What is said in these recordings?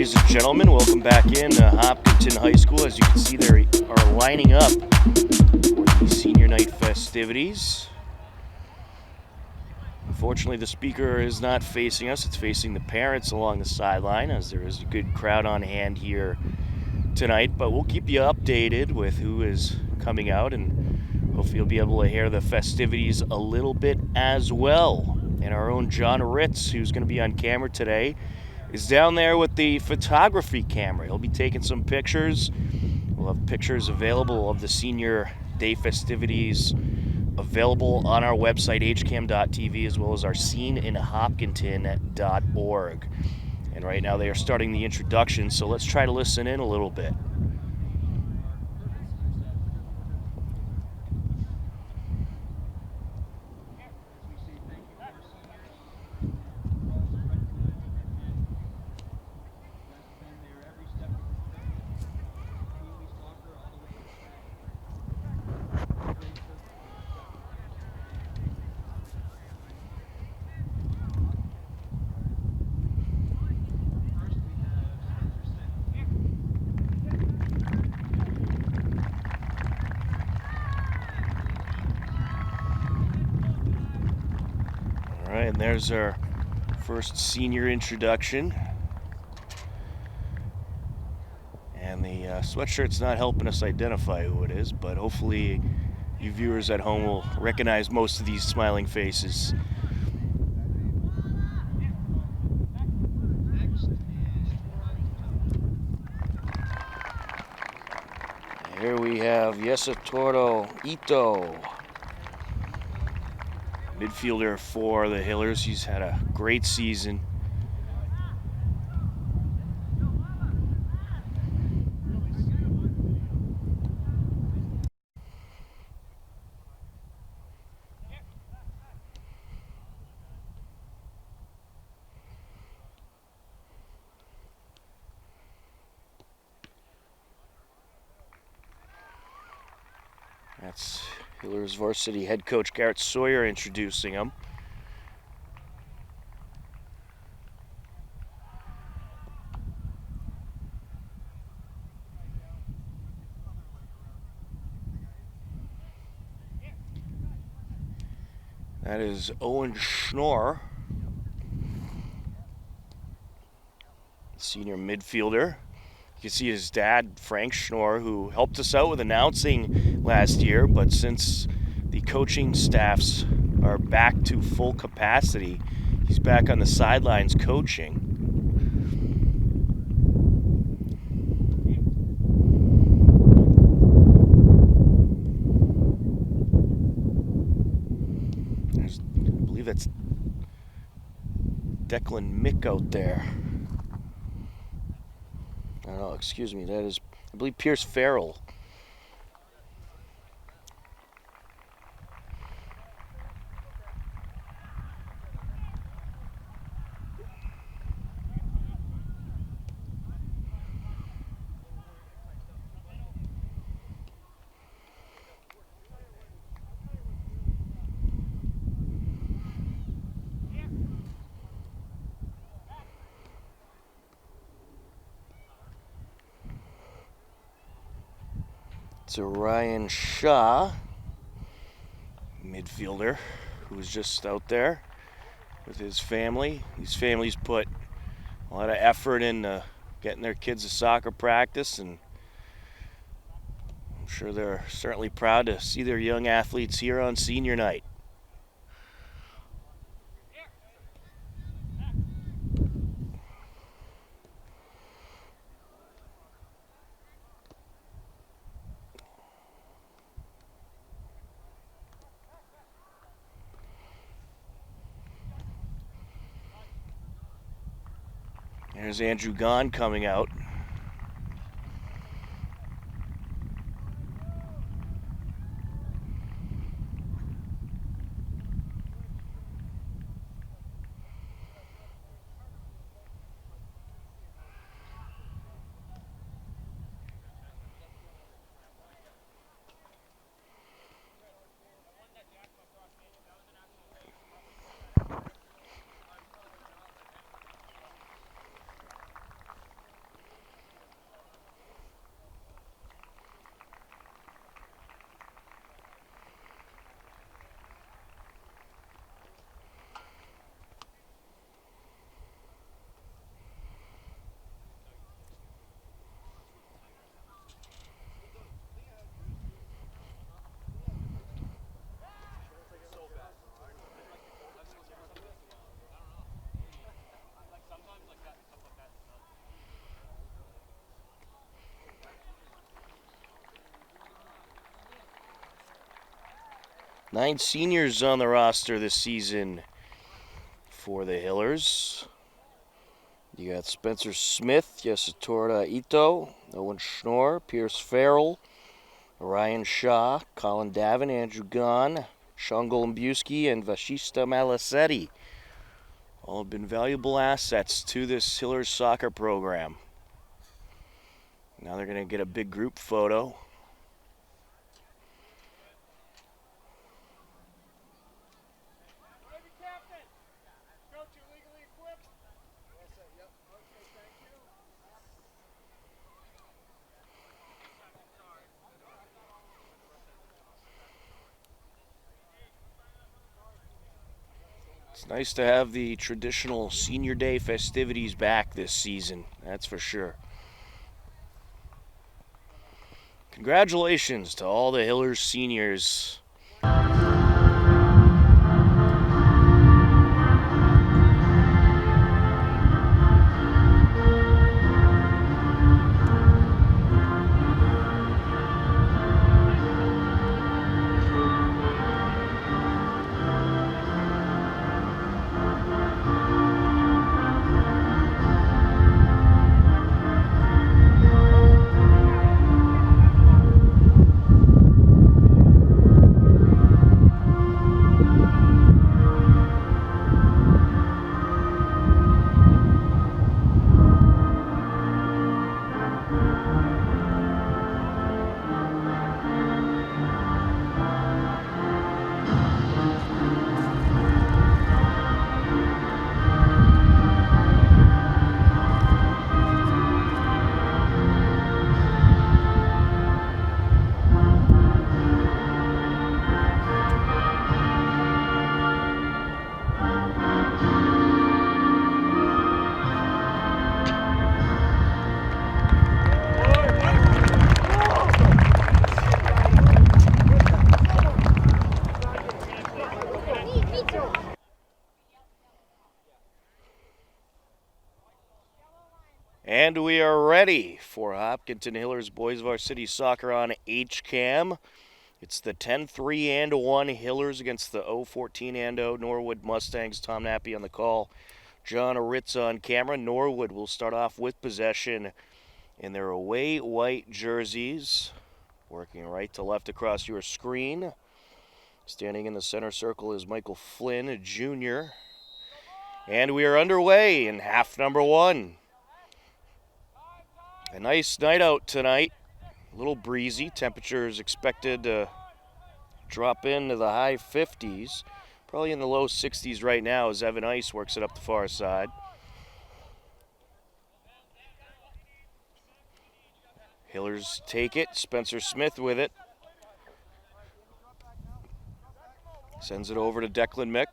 ladies and gentlemen. Welcome back in Hopkinton High School. As you can see, they are lining up for the senior night festivities. Unfortunately, the speaker is not facing us. It's facing the parents along the sideline, as there is a good crowd on hand here tonight. But we'll keep you updated with who is coming out, and hopefully you'll be able to hear the festivities a little bit as well. And our own John Ritz, who's going to be on camera today, is down there with the photography camera. He'll be taking some pictures. We'll have pictures available of the senior day festivities available on our website, hcam.tv, as well as our sceneinhopkinton.org. And right now they are starting the introduction, so let's try to listen in a little bit. All right, and there's our first senior introduction. And the sweatshirt's not helping us identify who it is, but hopefully you viewers at home will recognize most of these smiling faces. Here we have Yesatoro Ito, midfielder for the Hillers. He's had a great season. That's Hillers varsity head coach Garrett Sawyer introducing him. That is Owen Schnorr, senior midfielder. You can see his dad, Frank Schnorr, who helped us out with announcing last year, but since the coaching staffs are back to full capacity, he's back on the sidelines coaching. I believe that's Declan Mick out there. Oh, excuse me, that is, I believe, Pierce Farrell. It's a Ryan Shaw, midfielder, who's just out there with his family. These families put a lot of effort into getting their kids to soccer practice, and I'm sure they're certainly proud to see their young athletes here on senior night. There's Andrew Gahn coming out. 9 seniors on the roster this season for the Hillers. You got Spencer Smith, Yasutora Ito, Owen Schnorr, Pierce Farrell, Ryan Shaw, Colin Davin, Andrew Gahn, Sean Golombuski, and Vashista Malasetti. All have been valuable assets to this Hillers soccer program. Now they're going to get a big group photo. It's nice to have the traditional Senior Day festivities back this season, that's for sure. Congratulations to all the Hillers seniors. And we are ready for Hopkinton Hillers Boys Varsity Soccer on HCAM. It's the 10-3-1 Hillers against the 0-14 Norwood Mustangs. Tom Nappy on the call. John Ritz on camera. Norwood will start off with possession in their away white jerseys. Working right to left across your screen. Standing in the center circle is Michael Flynn, Jr. And we are underway in half number 1. A nice night out tonight. A little breezy. Temperatures expected to drop into the high 50s. Probably in the low 60s right now as Evan Ice works it up the far side. Hillers take it. Spencer Smith with it. Sends it over to Declan Mick.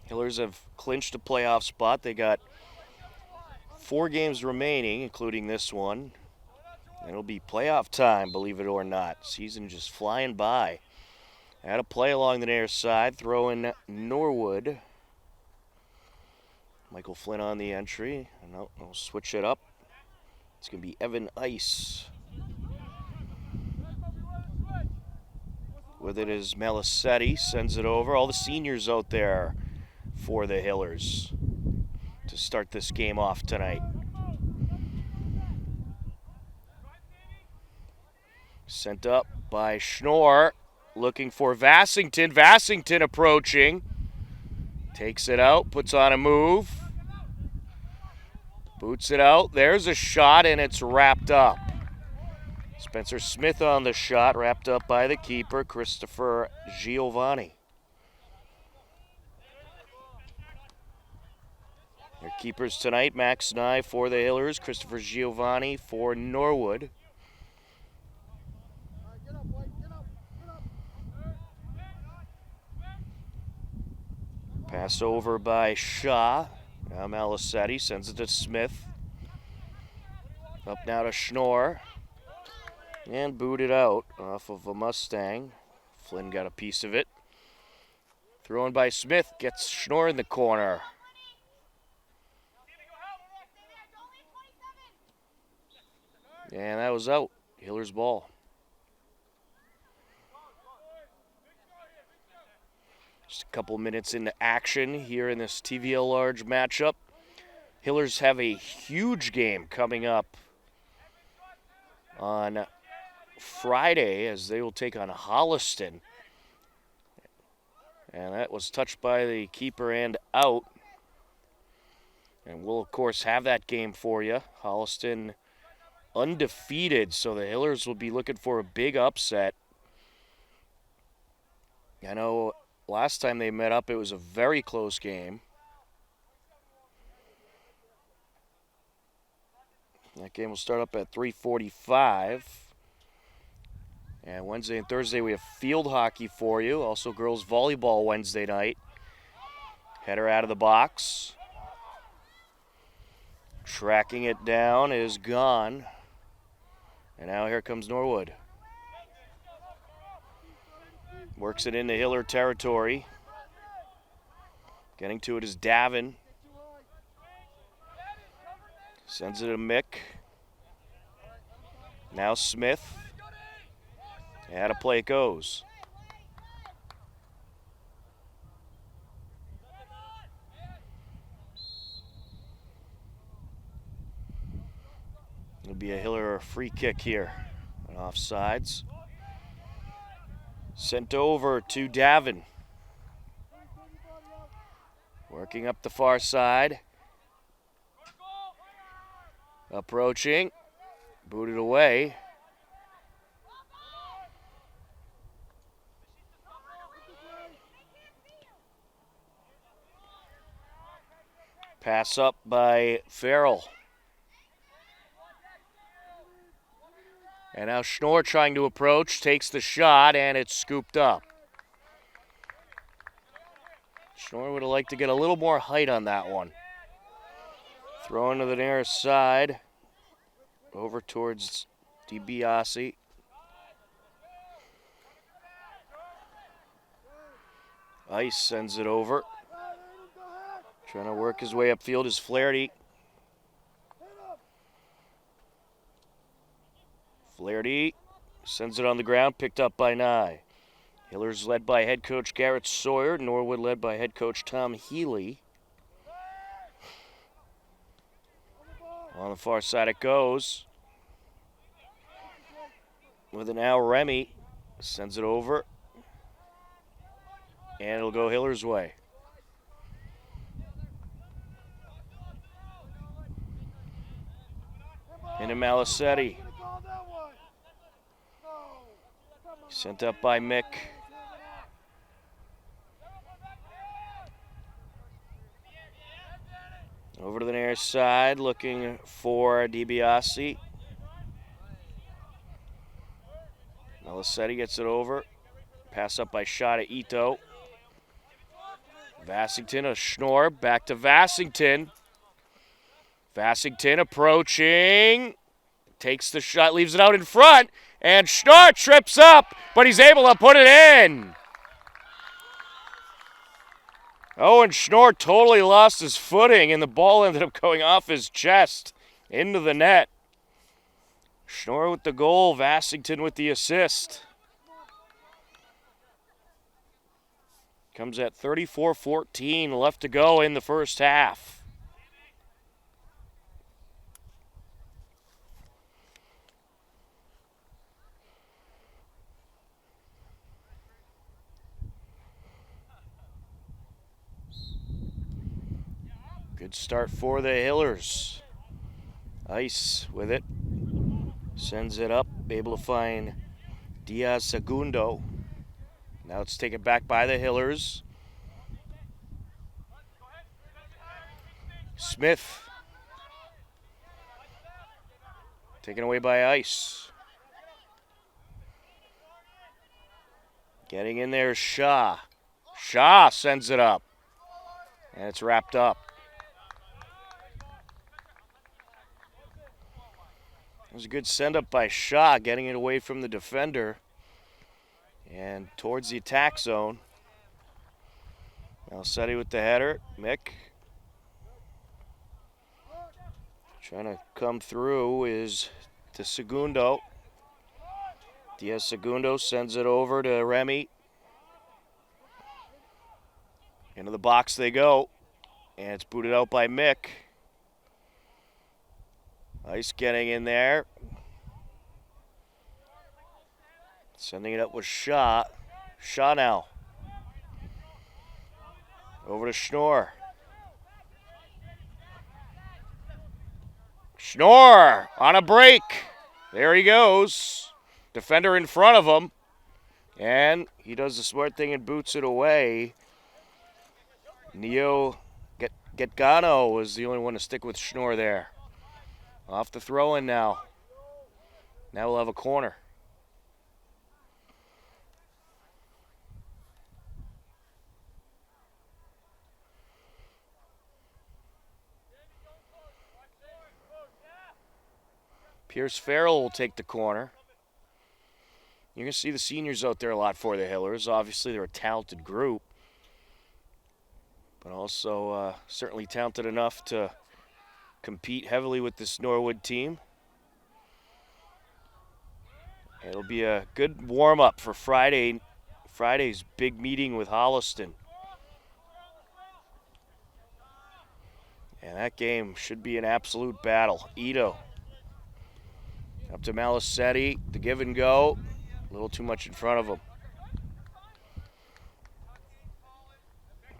Hillers have clinched a playoff spot. They got 4 games remaining, including this one. And it'll be playoff time, believe it or not. Season just flying by. Had a play along the near side, throwing Norwood. Michael Flynn on the entry. And I'll switch it up. It's going to be Evan Ice. With it is Malasetti, sends it over. All the seniors out there for the Hillers to start this game off tonight. Sent up by Schnorr, looking for Vassington. Vassington approaching. Takes it out, puts on a move. Boots it out. There's a shot, and it's wrapped up. Spencer Smith on the shot, wrapped up by the keeper, Christopher Giovanni. Their keepers tonight, Max Nye for the Hillers, Christopher Giovanni for Norwood. Pass over by Shaw. Now Malasetti sends it to Smith. Up now to Schnorr. And booted out off of a Mustang. Flynn got a piece of it. Thrown by Smith. Gets Schnorr in the corner. And that was out. Hiller's ball. couple minutes into action here in this TVL Large matchup. Hillers have a huge game coming up on Friday as they will take on Holliston. And that was touched by the keeper and out. And we'll, of course, have that game for you. Holliston undefeated, so the Hillers will be looking for a big upset. I know last time they met up, it was a very close game. That game will start up at 3:45. And Wednesday and Thursday, we have field hockey for you. Also, girls volleyball Wednesday night. Header out of the box. Tracking it down is gone. And now here comes Norwood. Works it into Hiller territory. Getting to it is Davin. Sends it to Mick. Now Smith. And out of play it goes. It'll be a Hiller free kick here. On offsides. Sent over to Davin. Working up the far side. Approaching. Booted away. Pass up by Farrell. And now Schnorr trying to approach, takes the shot, and it's scooped up. Schnorr would have liked to get a little more height on that one. Throw into the nearest side. Over towards DiBiase. Ice sends it over. Trying to work his way upfield is Flaherty. Flaherty sends it on the ground, picked up by Nye. Hillers led by head coach Garrett Sawyer. Norwood led by head coach Tom Healy. On the far side it goes. With it now Remy. Sends it over. And it'll go Hillers' way. Into Malisetti. Sent up by Mick. Over to the near side, looking for DiBiase. Malisetti gets it over. Pass up by Shot at Ito. Vassington, a Schnorr, back to Vassington. Vassington approaching. Takes the shot, leaves it out in front. And Schnorr trips up, but he's able to put it in. Owen Schnorr totally lost his footing, and the ball ended up going off his chest into the net. Schnorr with the goal, Vassington with the assist. Comes at 34-14 left to go in the first half. Good start for the Hillers. Ice with it. Sends it up, able to find Diaz Segundo. Now it's taken back by the Hillers. Smith. Taken away by Ice. Getting in there, Shaw. Shaw sends it up. And it's wrapped up. It was a good send-up by Shaw, getting it away from the defender and towards the attack zone. Malisetti with the header. Mick trying to come through is to Segundo. Diaz Segundo sends it over to Remy. Into the box they go. And it's booted out by Mick. Ice getting in there. Sending it up with Shaw. Shaw now. Over to Schnorr. Schnorr on a break. There he goes. Defender in front of him. And he does the smart thing and boots it away. Neo Getgano was the only one to stick with Schnorr there. Off the throw-in now. Now we'll have a corner. Pierce Farrell will take the corner. You're going to see the seniors out there a lot for the Hillers. Obviously, they're a talented group, but also certainly talented enough to compete heavily with this Norwood team. It'll be a good warm-up for Friday's big meeting with Holliston. And that game should be an absolute battle. Ito up to Malisetti, the give and go. A little too much in front of him.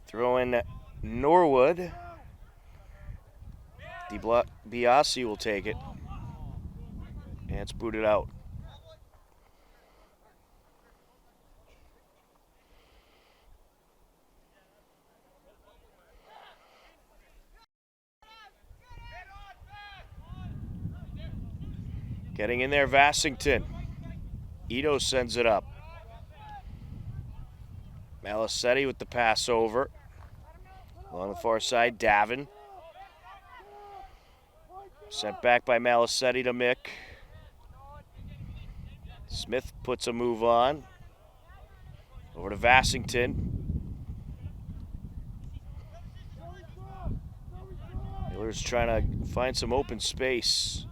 Throw in Norwood. Biasi will take it. And it's booted out. Getting in there, Vassington. Ito sends it up. Malisetti with the pass over. Along the far side, Davin. Sent back by Malisetti to Mick. Smith puts a move on. Over to Vassington. Miller's trying to find some open space.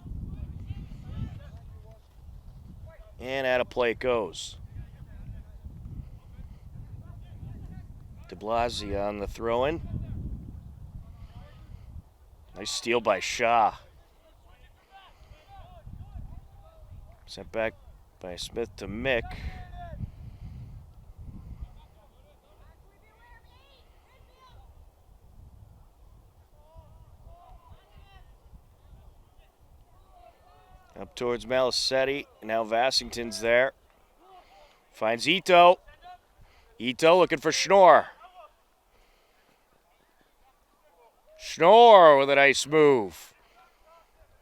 And out of play it goes. De Blasi on the throw-in. Nice steal by Shaw. Sent back by Smith to Mick. Up towards Malisetti. Now Vassington's there. Finds Ito. Ito looking for Schnorr. Schnorr with a nice move.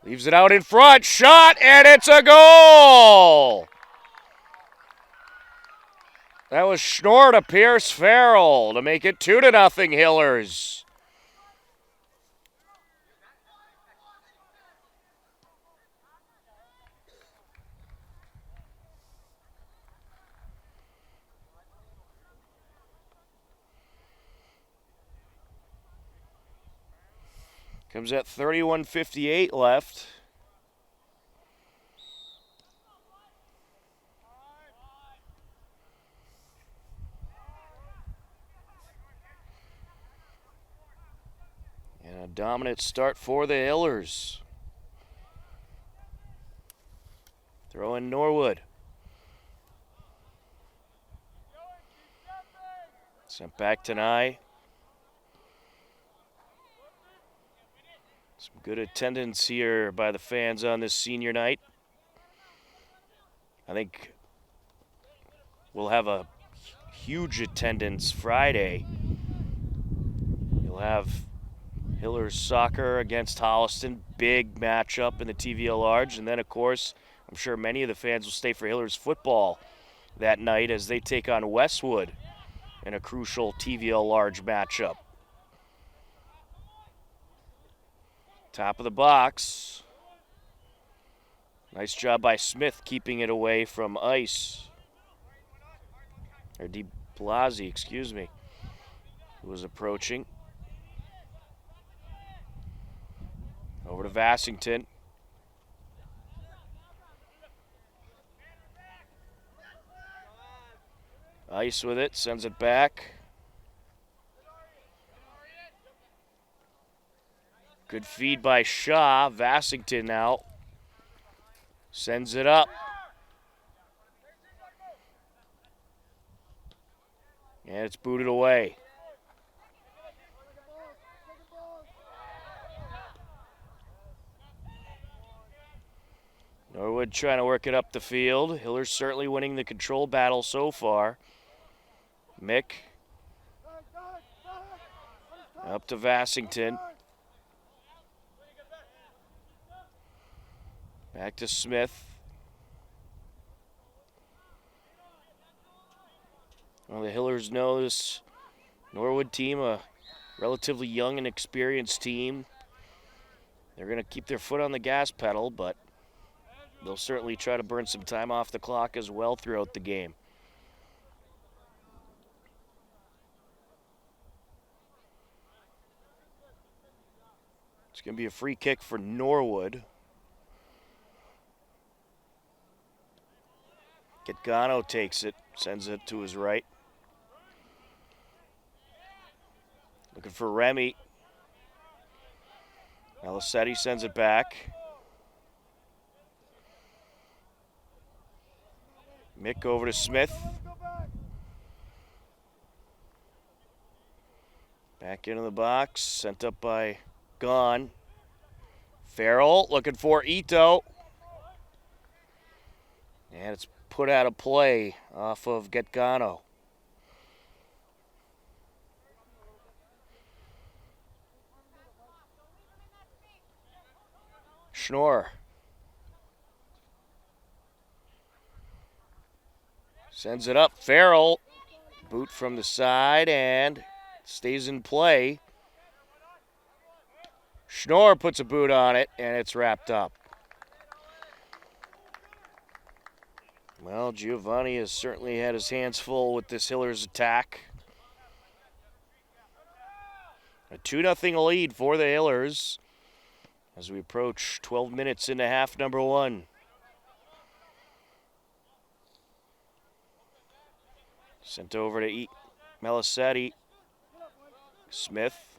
Leaves it out in front. Shot, and it's a goal! That was Schnorr to Pierce Farrell to make it 2-0 Hillers. Comes at 31:58 left. And a dominant start for the Hillers. Throw in Norwood. Sent back to Nye. Some good attendance here by the fans on this senior night. I think we'll have a huge attendance Friday. You'll have Hillers soccer against Holliston, big matchup in the TVL Large. And then, of course, I'm sure many of the fans will stay for Hillers football that night as they take on Westwood in a crucial TVL Large matchup. Top of the box. Nice job by Smith keeping it away from Ice. Or De Blasi, excuse me, who was approaching. Over to Vassington. Ice with it, sends it back. Good feed by Shaw. Vassington now sends it up. And it's booted away. Norwood trying to work it up the field. Hiller's certainly winning the control battle so far. Mick up to Vassington. Back to Smith. Well, the Hillers know this Norwood team, a relatively young and experienced team. They're going to keep their foot on the gas pedal, but they'll certainly try to burn some time off the clock as well throughout the game. It's going to be a free kick for Norwood. Getgano takes it, sends it to his right. Looking for Remy. Alicetti sends it back. Mick over to Smith. Back into the box, sent up by Gone. Farrell looking for Ito. And it's put out of play off of Getgano. Schnorr sends it up. Farrell, boot from the side and stays in play. Schnorr puts a boot on it and it's wrapped up. Well, Giovanni has certainly had his hands full with this Hillers attack. A 2-0 lead for the Hillers as we approach 12 minutes into half number one. Sent over to Melisetti. Smith.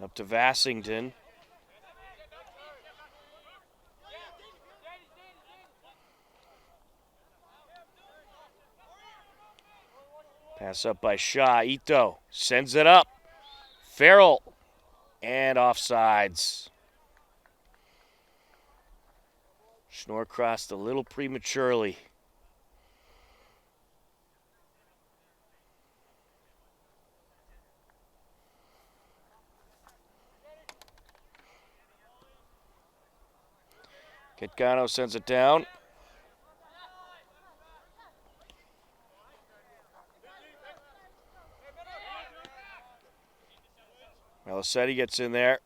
Up to Vassington. Pass up by Shaw. Ito sends it up. Farrell. And offsides. Schnorr crossed a little prematurely. Getgano sends it down. Melisetti gets in there.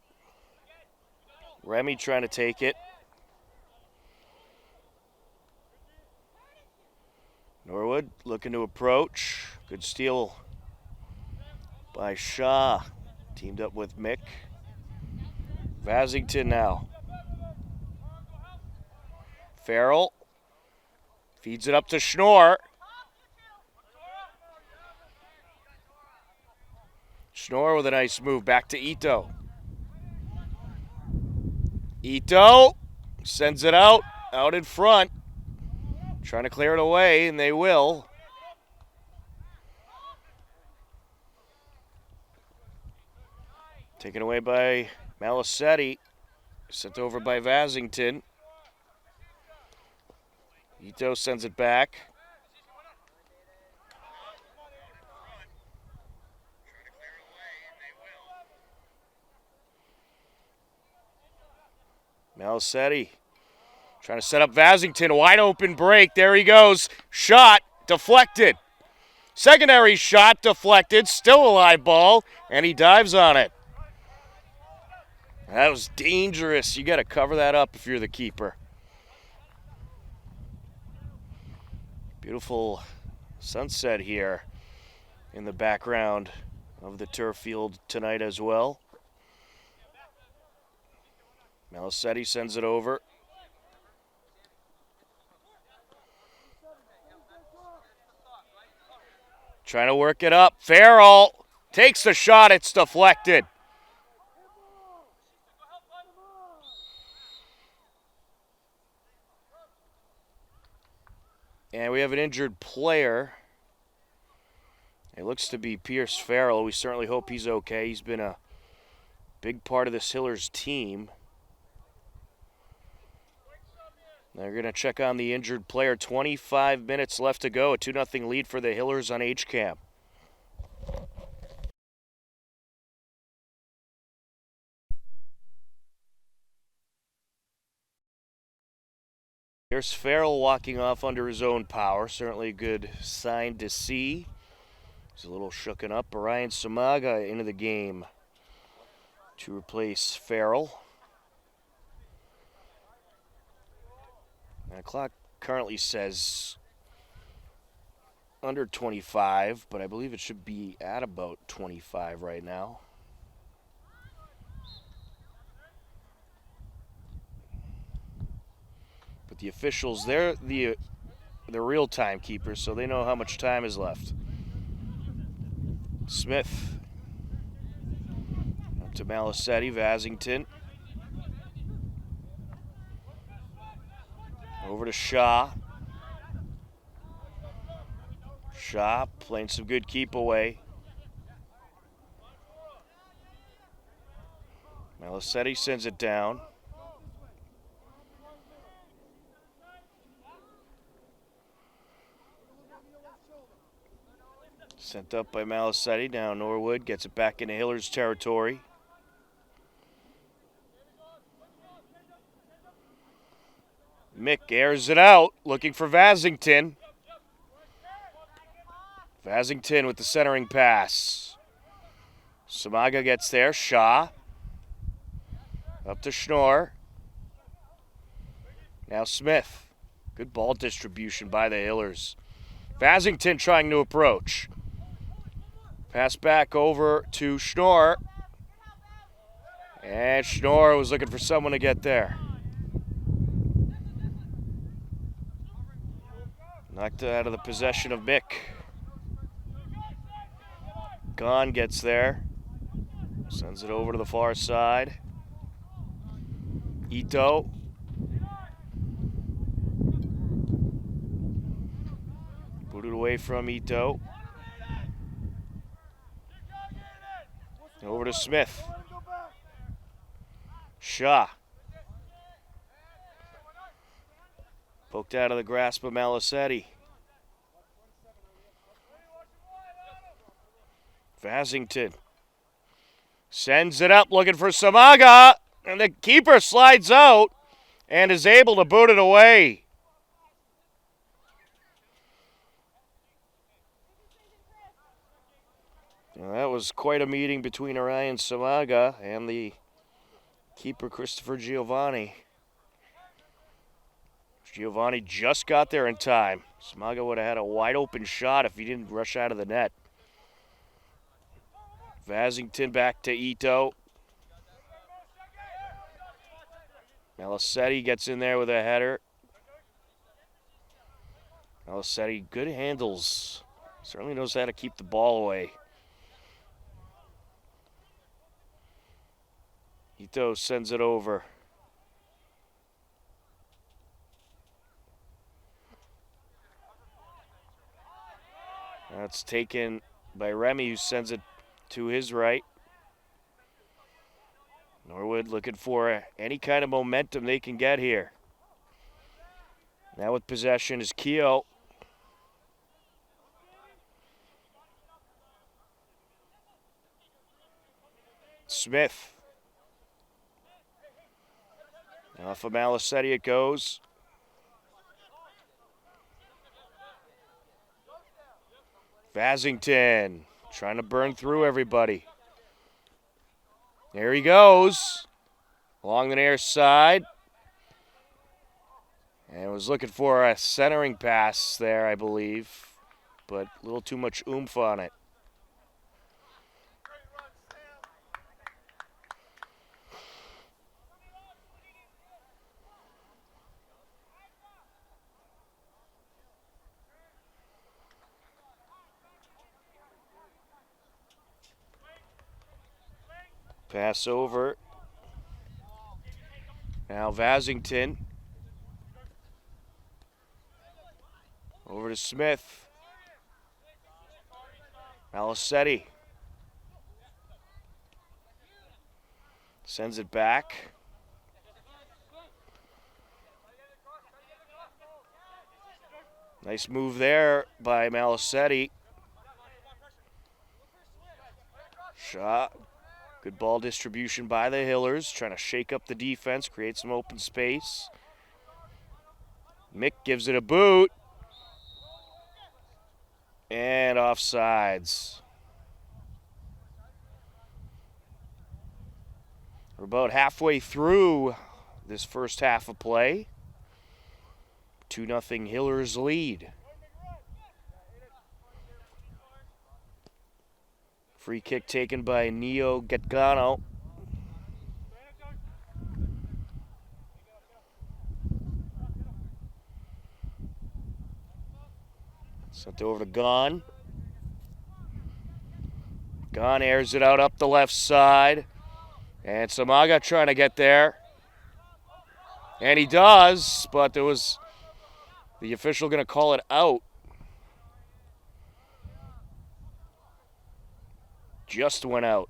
Remy trying to take it. Norwood looking to approach. Good steal by Shaw. Teamed up with Mick. Vassington now. Farrell feeds it up to Schnorr. Schnorr with a nice move back to Ito. Ito sends it out in front. Trying to clear it away, and they will. Taken away by Melisetti. Sent over by Vassington. Ito sends it back. Melisetti trying to set up Vassington. Wide open break. There he goes. Shot deflected. Secondary shot deflected. Still a live ball, and he dives on it. That was dangerous. You got to cover that up if you're the keeper. Beautiful sunset here in the background of the turf field tonight as well. Melisetti sends it over. Trying to work it up. Farrell takes the shot. It's deflected. And we have an injured player. It looks to be Pierce Farrell. We certainly hope he's okay. He's been a big part of this Hillers team. They're going to check on the injured player. 25 minutes left to go. A 2-0 lead for the Hillers on HCAM. Here's Farrell walking off under his own power. Certainly a good sign to see. He's a little shooken up. Brian Samaga into the game to replace Farrell. The clock currently says under 25, but I believe it should be at about 25 right now. But the officials, they're the real timekeepers, so they know how much time is left. Smith up to Malisetti, Vasington. Over to Shaw. Shaw playing some good keep away. Malisetti sends it down. Sent up by Malisetti. Now Norwood gets it back into Hillers territory. Mick airs it out, looking for Vasington. Vasington with the centering pass. Samaga gets there. Shaw. Up to Schnorr. Now Smith. Good ball distribution by the Hillers. Vasington trying to approach. Pass back over to Schnorr. And Schnorr was looking for someone to get there. Knocked out of the possession of Mick. Gahn gets there. Sends it over to the far side. Ito. Booted away from Ito. Over to Smith. Shaw. Poked out of the grasp of Malisetti. Vasington sends it up looking for Samaga. And the keeper slides out and is able to boot it away. Now that was quite a meeting between Orion Samaga and the keeper Christopher Giovanni. Giovanni just got there in time. Samaga would have had a wide open shot if he didn't rush out of the net. Vasington back to Ito. Malisetti gets in there with a header. Malisetti, good handles. Certainly knows how to keep the ball away. Ito sends it over. That's taken by Remy, who sends it to his right. Norwood looking for any kind of momentum they can get here. Now with possession is Keogh. Smith. Off of Malisetti it goes. Vasington trying to burn through everybody. There he goes. Along the near side. And was looking for a centering pass there, I believe. But a little too much oomph on it. Pass over. Now Vasington. Over to Smith. Malisetti. Sends it back. Nice move there by Malisetti. Shot. Good ball distribution by the Hillers, trying to shake up the defense, create some open space. Mick gives it a boot. And offsides. We're about halfway through this first half of play. 2-0 Hillers lead. Free kick taken by Neo Gatgano. Sent over to Gon. Gon airs it out up the left side. And Samaga trying to get there. And he does, but there was the official going to call it out. Just went out.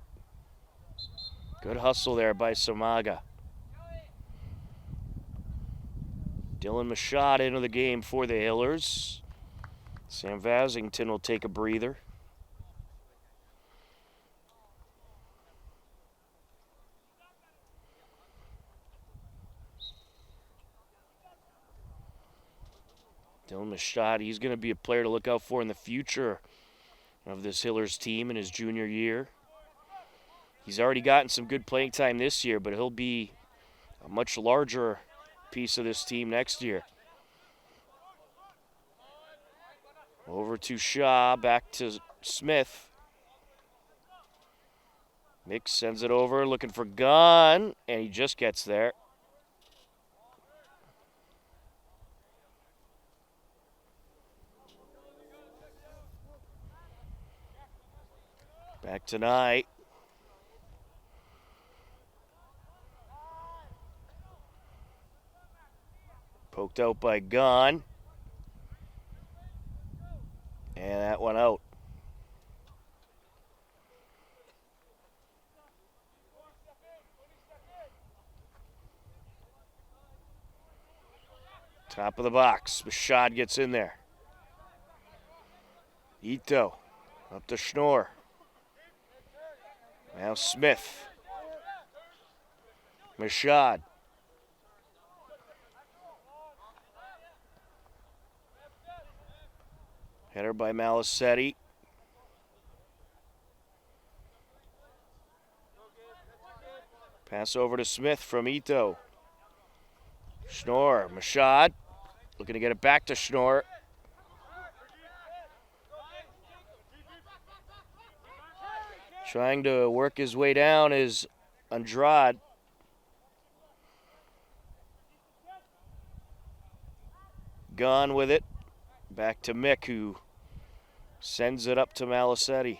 Good hustle there by Samaga. Dylan Machad into the game for the Hillers. Sam Vasington will take a breather. Dylan Machad, he's going to be a player to look out for in the future of this Hillers team in his junior year. He's already gotten some good playing time this year, but he'll be a much larger piece of this team next year. Over to Shaw, back to Smith. Mick sends it over, looking for Gunn, and he just gets there. Back tonight. Poked out by Gunn. And that went out. Top of the box. Machad gets in there. Ito. Up to Schnorr. Now Smith. Machad. Header by Malisetti. Pass over to Smith from Ito. Schnorr. Machad. Looking to get it back to Schnorr. Trying to work his way down is Andrade. Gone with it. Back to Mick, who sends it up to Malisetti.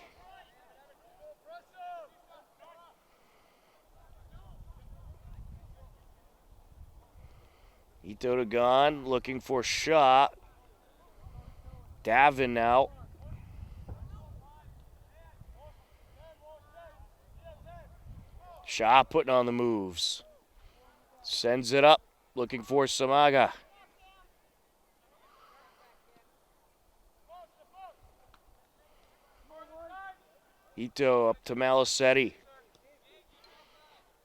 Ito to Gone, looking for shot. Davin now. Shaw putting on the moves. Sends it up, looking for Samaga. Ito up to Malisetti.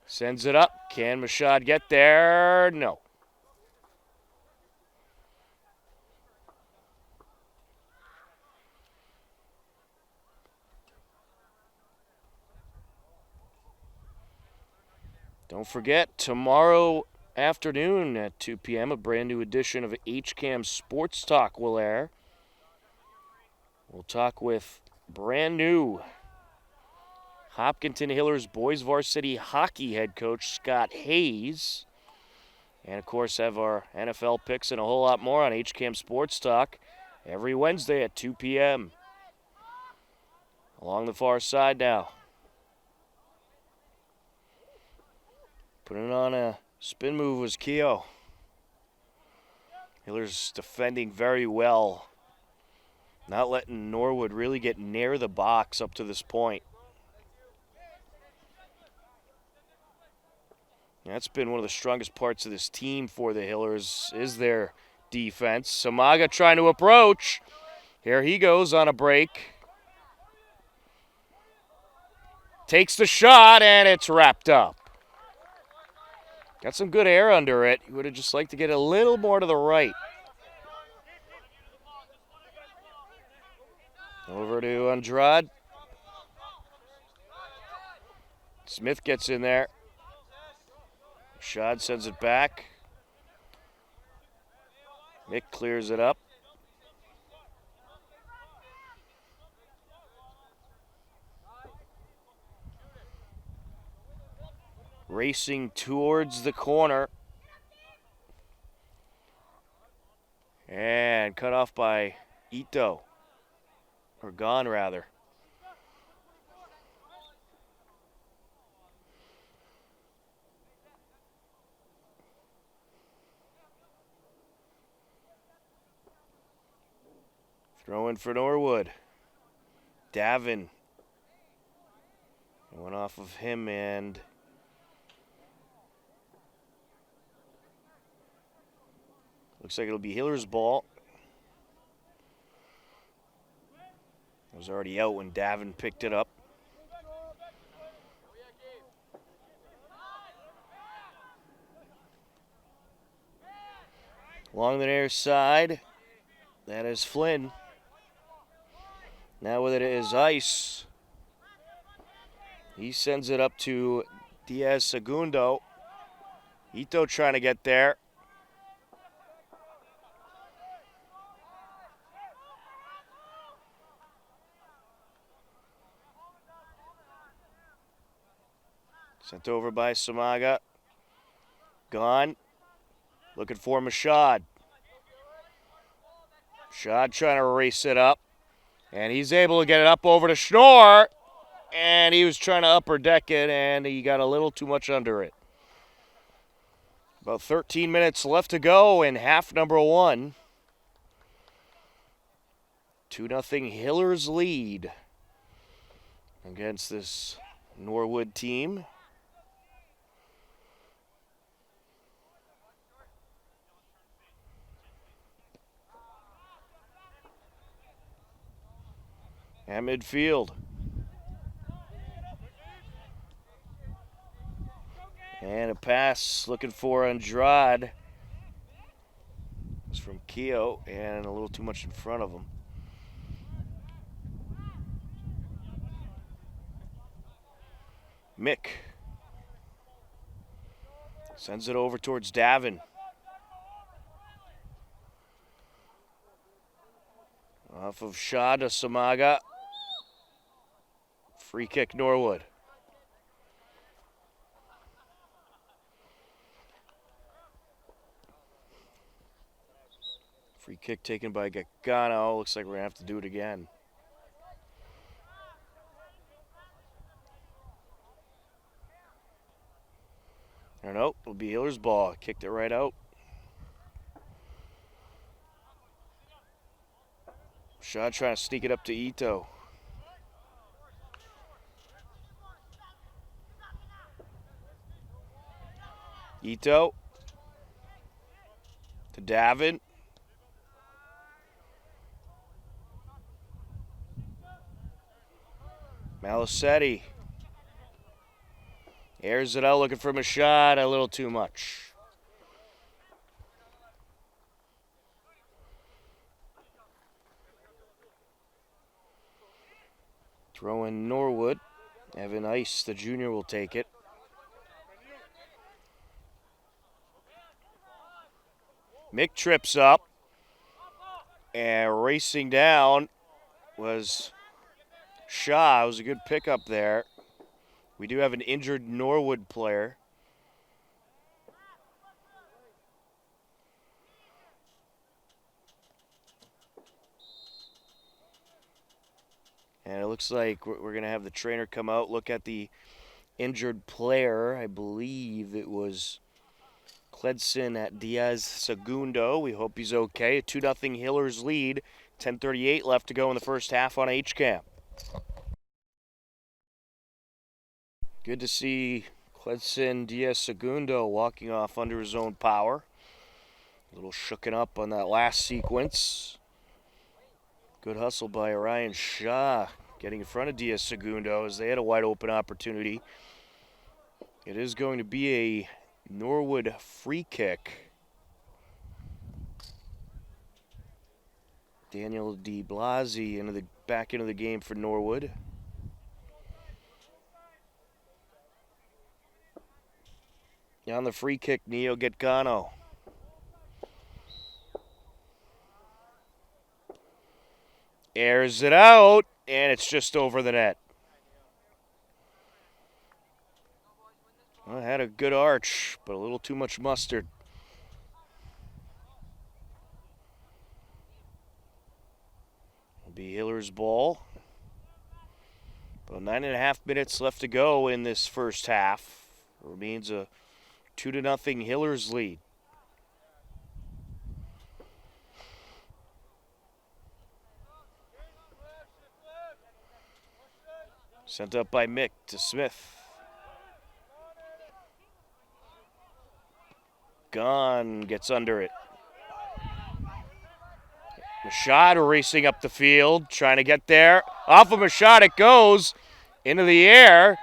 Sends it up. Can Machad get there? No. Don't forget, tomorrow afternoon at 2 p.m., a brand new edition of HCAM Sports Talk will air. We'll talk with brand new Hopkinton Hillers boys varsity hockey head coach Scott Hayes. And, of course, have our NFL picks and a whole lot more on HCAM Sports Talk every Wednesday at 2 p.m. Along the far side now. Putting on a spin move was Keogh. Hillers defending very well. Not letting Norwood really get near the box up to this point. That's been one of the strongest parts of this team for the Hillers is their defense. Samaga trying to approach. Here he goes on a break. Takes the shot, and it's wrapped up. Got some good air under it. He would have just liked to get a little more to the right. Over to Andrade. Smith gets in there. Shad sends it back. Mick clears it up. Racing towards the corner. And cut off by Ito. Or gone, rather. Throw in for Norwood. Davin. Went off of him and looks like it'll be Hiller's ball. It was already out when Davin picked it up. Along the near side, that is Flynn. Now with it is Ice. He sends it up to Diaz Segundo. Ito trying to get there. Sent over by Samaga. Gone. Looking for Mashad. Mashad trying to race it up. And he's able to get it up over to Schnorr. And he was trying to upper deck it, and he got a little too much under it. About 13 minutes left to go in half number one. 2-0 Hillers lead against this Norwood team. At midfield. And a pass looking for Andrade. It's from Keogh and a little too much in front of him. Mick sends it over towards Davin. Off of Shah to Samaga. Free kick Norwood. Free kick taken by Gaccano. Looks like we're going to have to do it again. I don't know. It'll be Hiller's ball. Kicked it right out. Shaw trying to sneak it up to Ito. Ito to Davin. Malisetti airs it out, looking for Mashad, a little too much. Throw in Norwood. Evan Ice, the junior, will take it. Mick trips up, and racing down was Shaw. It was a good pickup there. We do have an injured Norwood player. And it looks like we're going to have the trainer come out, look at the injured player. I believe it was Cledson at Diaz Segundo. We hope he's okay. A 2-0 Hillers lead. 10:38 left to go in the first half on HCAM. Good to see Cledson Diaz Segundo walking off under his own power. A little shooken up on that last sequence. Good hustle by Orion Shaw, getting in front of Diaz Segundo as they had a wide open opportunity. It is going to be a Norwood free kick. Daniel De Blasi back into the game for Norwood. On the free kick, Neo Getgano. Airs it out, and it's just over the net. Well, had a good arch, but a little too much mustard. It'll be Hiller's ball. About 9.5 minutes left to go in this first half. It remains a 2-0 Hillers lead. Sent up by Mick to Smith. Gunn gets under it. Machad racing up the field, trying to get there. Off of Machad it goes into the air.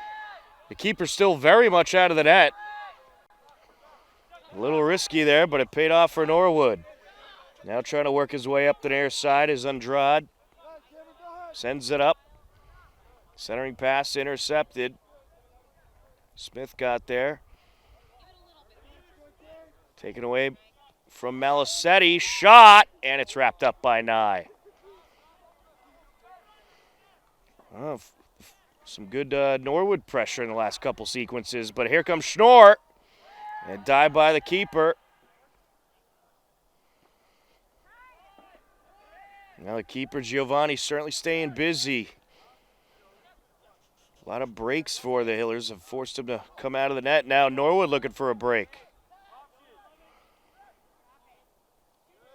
The keeper's still very much out of the net. A little risky there, but it paid off for Norwood. Now trying to work his way up the near side is Andrade. Sends it up. Centering pass intercepted. Smith got there. Taken away from Malicetti. Shot, and it's wrapped up by Nye. Oh, some good Norwood pressure in the last couple sequences, but here comes Schnorr. And dive by the keeper. Now the keeper, Giovanni, certainly staying busy. A lot of breaks for the Hillers have forced him to come out of the net. Now Norwood looking for a break.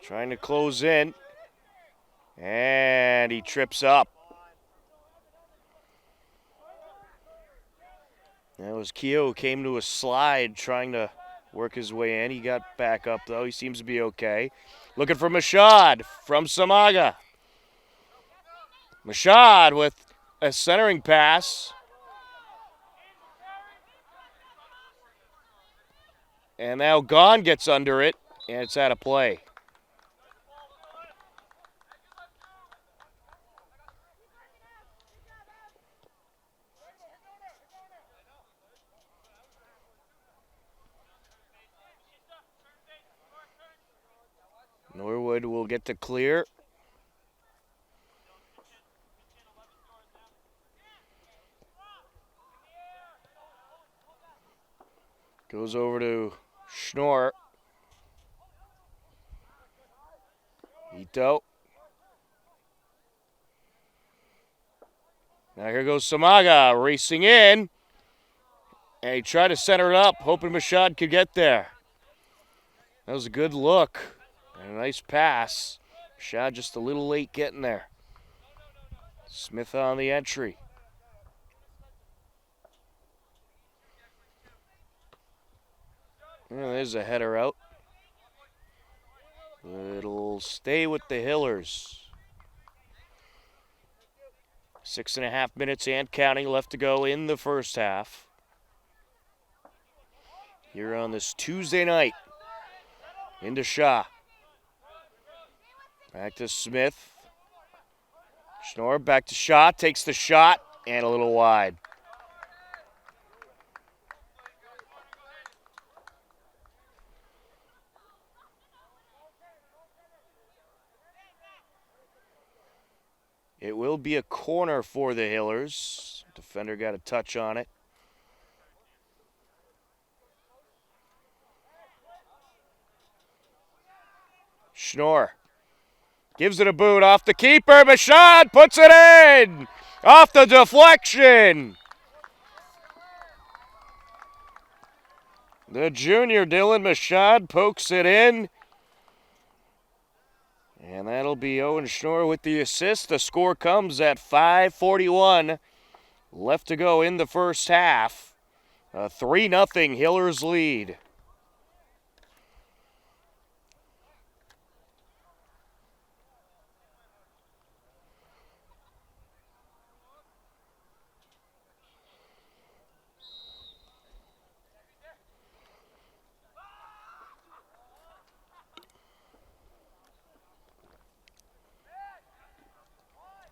Trying to close in. And he trips up. That was Keogh who came to a slide trying to work his way in. He got back up, though. He seems to be okay. Looking for Machad from Samaga. Machad with a centering pass. And now Gone gets under it, and it's out of play. Norwood will get to clear. Goes over to Schnorr. Ito. Now here goes Samaga racing in. And he tried to center it up, hoping Machad could get there. That was a good look. And a nice pass. Machad just a little late getting there. Smith on the entry. Yeah, there's a header out. It'll stay with the Hillers. 6.5 minutes and counting left to go in the first half. Here on this Tuesday night. Into Shaw. Back to Smith. Schnorr back to Shaw. Takes the shot and a little wide. It will be a corner for the Hillers. Defender got a touch on it. Schnorr gives it a boot off the keeper. Machad puts it in! Off the deflection! The junior, Dylan Mashad, pokes it in. And that'll be Owen Schnorr with the assist. The score comes at 5:41 left to go in the first half. A 3-0 Hillers lead.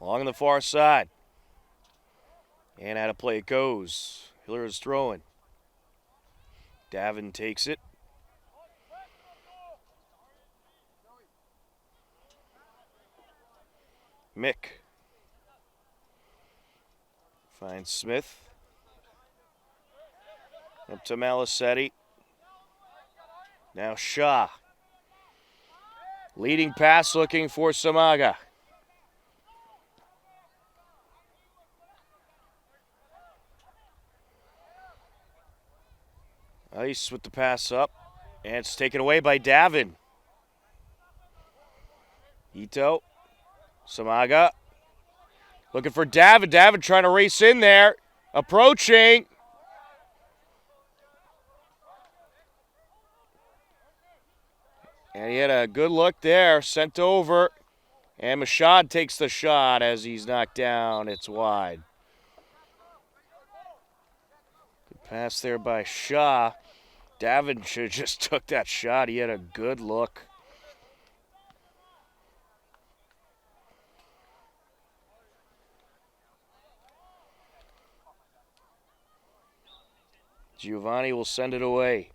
Along the far side. And out of play it goes. Hillers throwing. Davin takes it. Mick. Finds Smith. Up to Malisetti. Now Shaw. Leading pass looking for Samaga. Ice with the pass up. And it's taken away by Davin. Ito. Samaga. Looking for Davin. Davin trying to race in there. Approaching. And he had a good look there. Sent over. And Mashad takes the shot as he's knocked down. It's wide. Good pass there by Shaw. Davin should have just took that shot. He had a good look. Giovanni will send it away.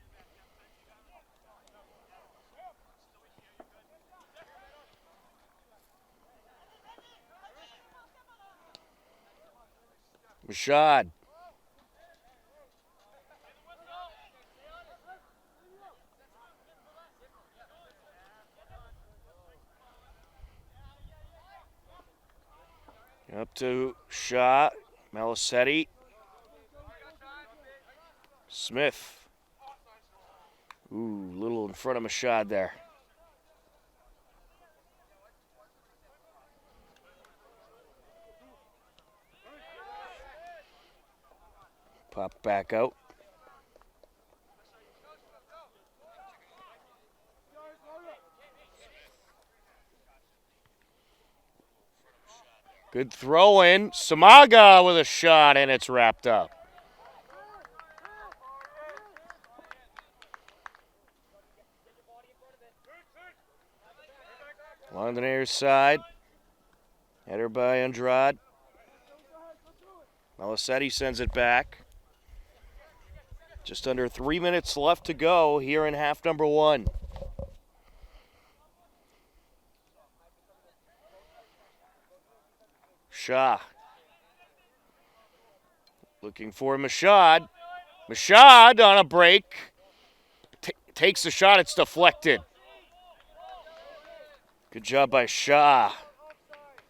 Mashad. Up to Shaw. Malisetti. Smith. Ooh, little in front of Mashad there. Pop back out. Good throw in. Samaga with a shot, and it's wrapped up. Along the near side. Header by Andrade. Malisetti sends it back. Just under 3 minutes left to go here in half number one. Shaw. Looking for Mashad. Mashad on a break. Takes the shot. It's deflected. Good job by Shaw.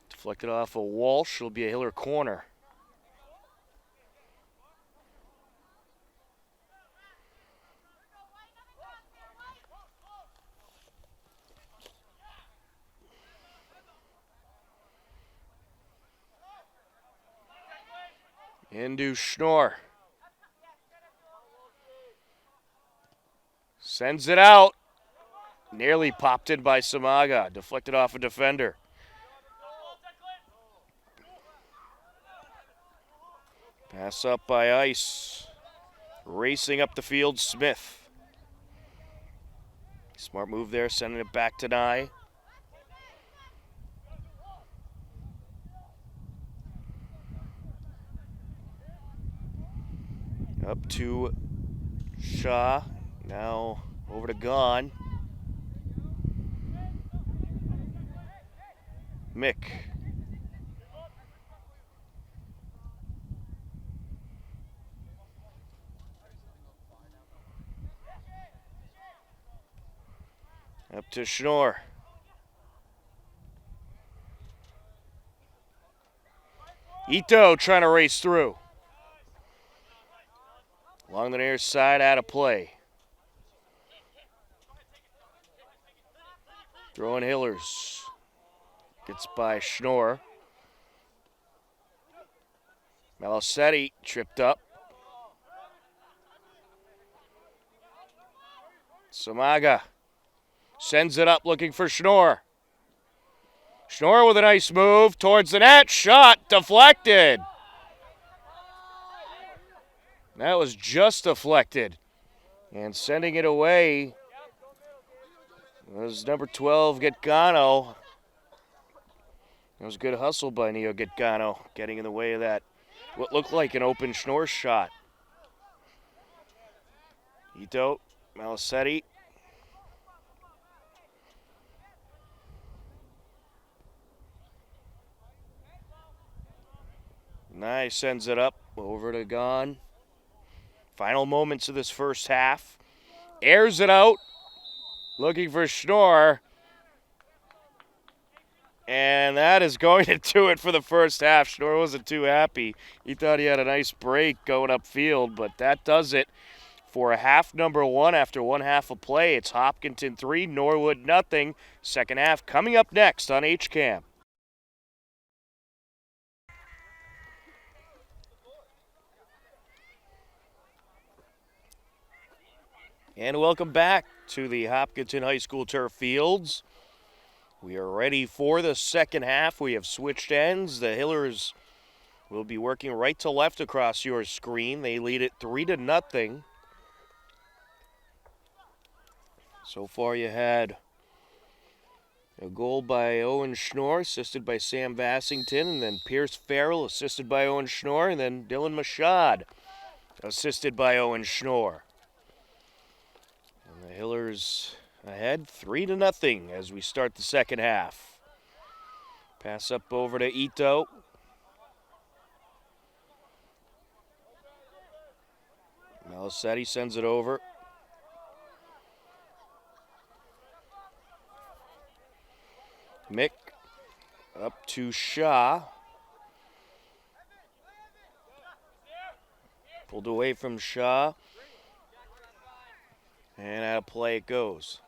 Deflected off of Walsh. It'll be a Hiller corner. Into Schnorr. Sends it out. Nearly popped in by Samaga. Deflected off a defender. Pass up by Ice. Racing up the field, Smith. Smart move there, sending it back to Nye. Up to Shaw. Now over to Gone. Mick. Up to Schnorr. Ito trying to race through. Along the near side, out of play. Throwing Hillers. Gets by Schnorr. Malisetti tripped up. Samaga sends it up looking for Schnorr. Schnorr with a nice move towards the net. Shot deflected. That was just deflected. And sending it away was number 12, Gaetano. That was a good hustle by Neo Gaetano, getting in the way of that, what looked like an open Schnorr shot. Ito, Malisetti. Nice, sends it up over to Gone. Final moments of this first half. Airs it out, looking for Schnorr. And that is going to do it for the first half. Schnorr wasn't too happy. He thought he had a nice break going upfield, but that does it for a half number one after one half of play. It's Hopkinton 3, Norwood nothing. Second half coming up next on HCAM. And welcome back to the Hopkinton High School turf fields. We are ready for the second half. We have switched ends. The Hillers will be working right to left across your screen. They lead it 3-0. So far you had a goal by Owen Schnorr, assisted by Sam Vassington, and then Pierce Farrell, assisted by Owen Schnorr, and then Dylan Machad, assisted by Owen Schnorr. And the Hillers ahead 3-0 as we start the second half. Pass up over to Ito. Malisetti sends it over. Mick up to Shaw. Pulled away from Shaw. And out of play it goes.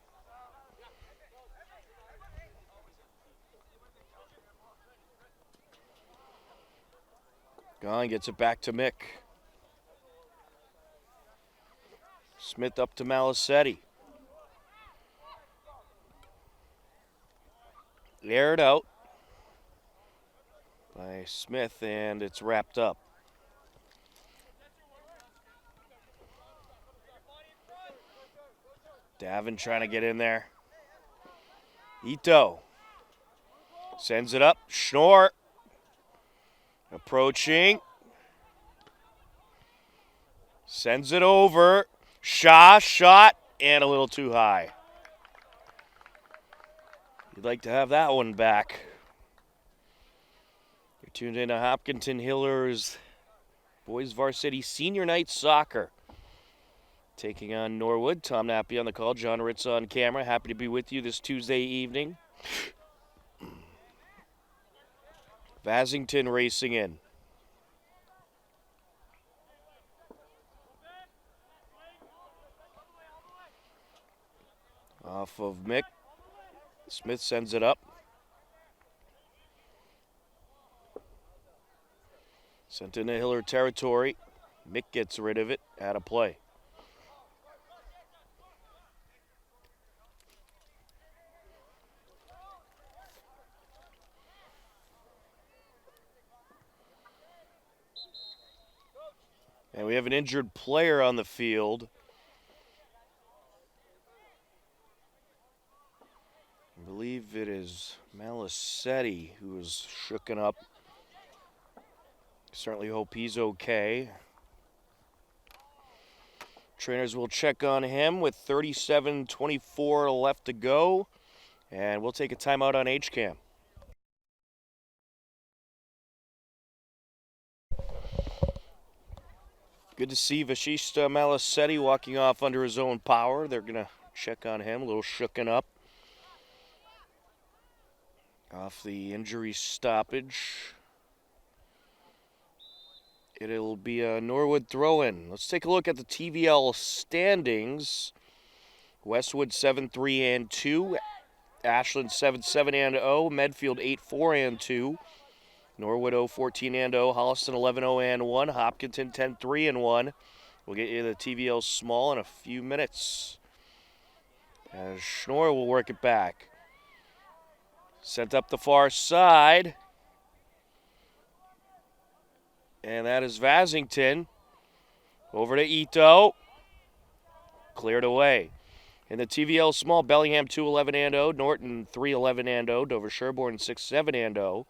Gone, gets it back to Mick. Smith up to Malisetti. Aired out by Smith, and it's wrapped up. Davin trying to get in there. Ito sends it up. Schnorr approaching. Sends it over. Shaw shot and a little too high. You'd like to have that one back. You're tuned in to Hopkinton Hillers Boys Varsity Senior Night Soccer. Taking on Norwood. Tom Nappy on the call. John Ritz on camera. Happy to be with you this Tuesday evening. Vassington racing in. Off of Mick. Smith sends it up. Sent into Hiller territory. Mick gets rid of it. Out of play. And we have an injured player on the field. I believe it is Malisetti who is shooken up. Certainly hope he's okay. Trainers will check on him with 37:24 left to go. And we'll take a timeout on HCAM. Good to see Vashista Malisetti walking off under his own power. They're going to check on him, a little shooken up. Off the injury stoppage. It'll be a Norwood throw-in. Let's take a look at the TVL standings. Westwood 7-3-2. Ashland 7-7-0. Medfield 8-4-2. Norwood 0-14-0. Holliston 11-0-1. Hopkinton 10-3-1. We'll get you the TVL small in a few minutes. As Schnorr will work it back. Sent up the far side. And that is Vasington. Over to Ito. Cleared away. In the TVL small, Bellingham 2-11-0. Norton 3-11-0. Dover Sherborne 6-7-0.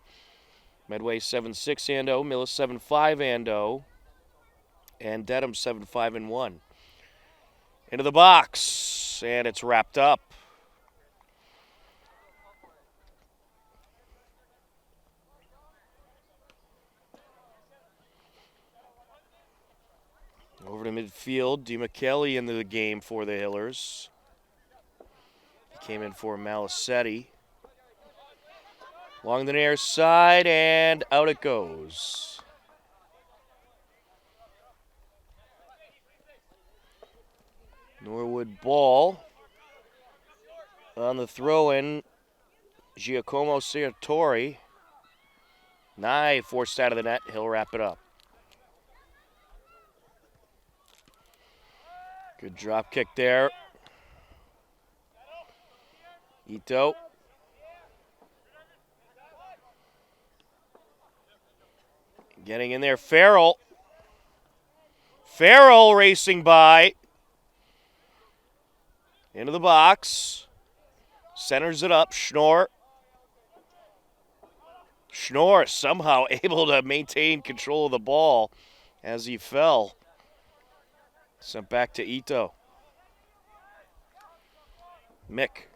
Medway 7-6-0. Millis 7-5-0. And Dedham 7-5-1. Into the box. And it's wrapped up. Over to midfield, DiMichele into the game for the Hillers. He came in for Malisetti. Along the near side, and out it goes. Norwood ball. On the throw-in, Giacomo Serratori. Nye forced out of the net. He'll wrap it up. Good drop kick there. Ito. Getting in there, Farrell. Farrell racing by. Into the box. Centers it up, Schnorr. Schnorr somehow able to maintain control of the ball as he fell. Sent back to Ito. Mick.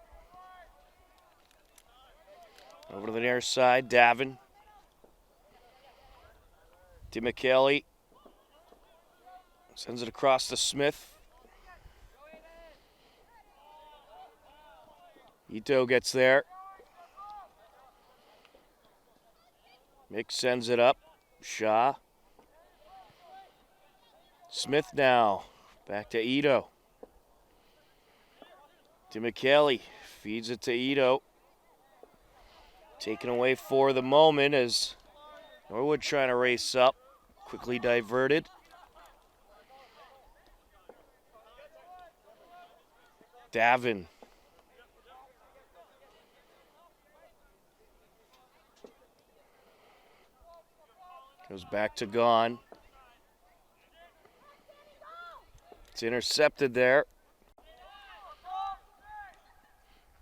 Over to the near side, Davin. DiMichele. Sends it across to Smith. Ito gets there. Mick sends it up. Shaw. Smith now. Back to Ito. DiMichele feeds it to Ito. Taken away for the moment as Norwood trying to race up. Quickly diverted. Davin. Goes back to Gone. It's intercepted there.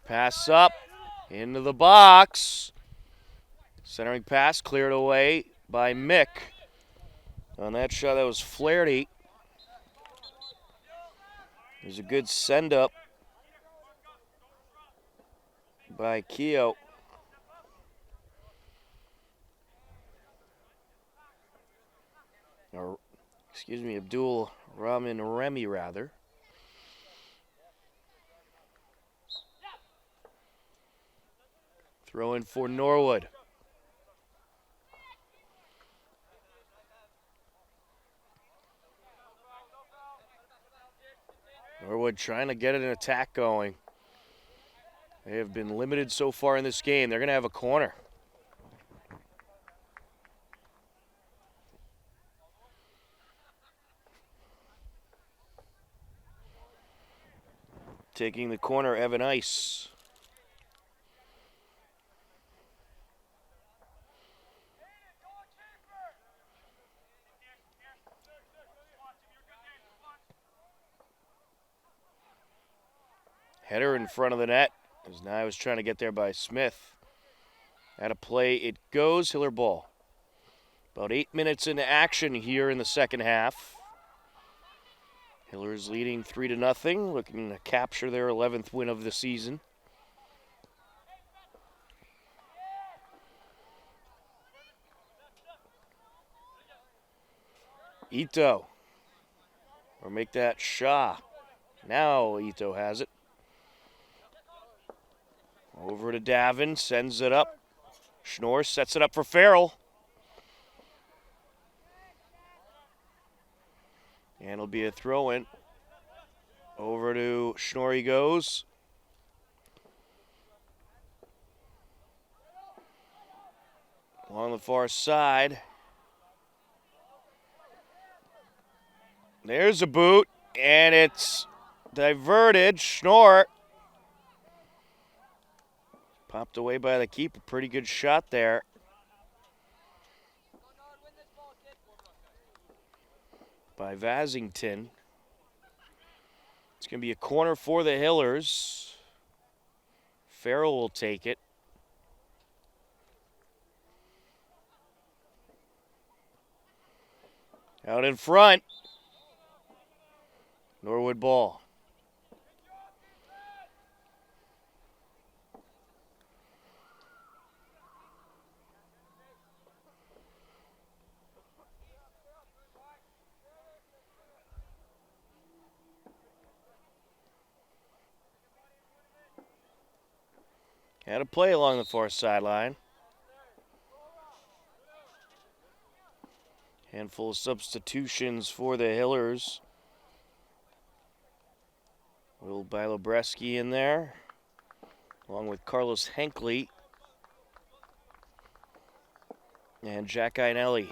Pass up. Into the box. Centering pass cleared away by Mick. On that shot, that was Flaherty. There's a good send-up by Keogh. Or, excuse me, Abdul Rahman Remy, rather. Throw in for Norwood. Norwood trying to get an attack going. They have been limited so far in this game. They're going to have a corner. Taking the corner, Evan Ice. Header in front of the net as Nye was trying to get there by Smith. Out of play it goes, Hiller ball. About 8 minutes into action here in the second half. Hillers leading 3-0, looking to capture their 11th win of the season. Ito. Or make that Shaw. Now Ito has it. Over to Davin, sends it up. Schnorr sets it up for Farrell. And it'll be a throw-in. Over to Schnorr he goes. On the far side. There's a boot, and it's diverted. Schnorr. Popped away by the keeper. Pretty good shot there. By Vasington. It's going to be a corner for the Hillers. Farrell will take it. Out in front. Norwood ball. Had a play along the far sideline. Handful of substitutions for the Hillers. Will Bilobreski in there, along with Carlos Henkley and Jack Einelli.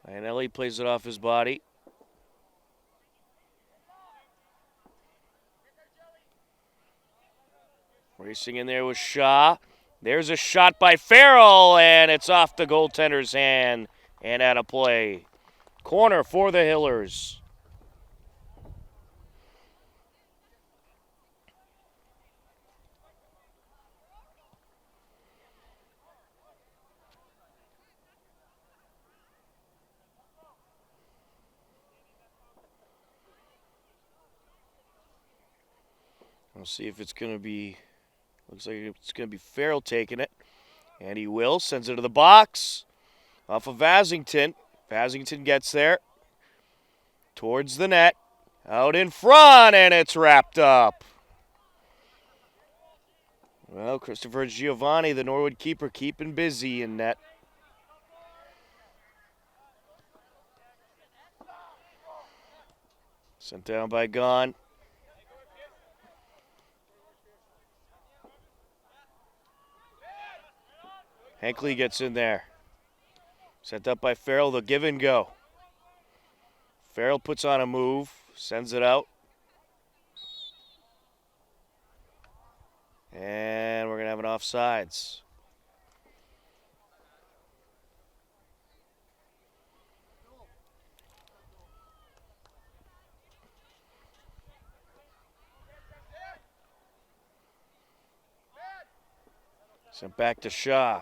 Einelli plays it off his body. Racing in there with Shaw. There's a shot by Farrell, and it's off the goaltender's hand and out of play. Corner for the Hillers. We'll see if it's going to be, looks like it's going to be Farrell taking it. And he will, sends it to the box. Off of Vasington. Vasington gets there. Towards the net. Out in front, and it's wrapped up. Well, Christopher Giovanni, the Norwood keeper, keeping busy in net. Sent down by Gahn. Henkley gets in there. Sent up by Farrell, the give and go. Farrell puts on a move, sends it out. And we're going to have an offsides. Sent back to Shaw.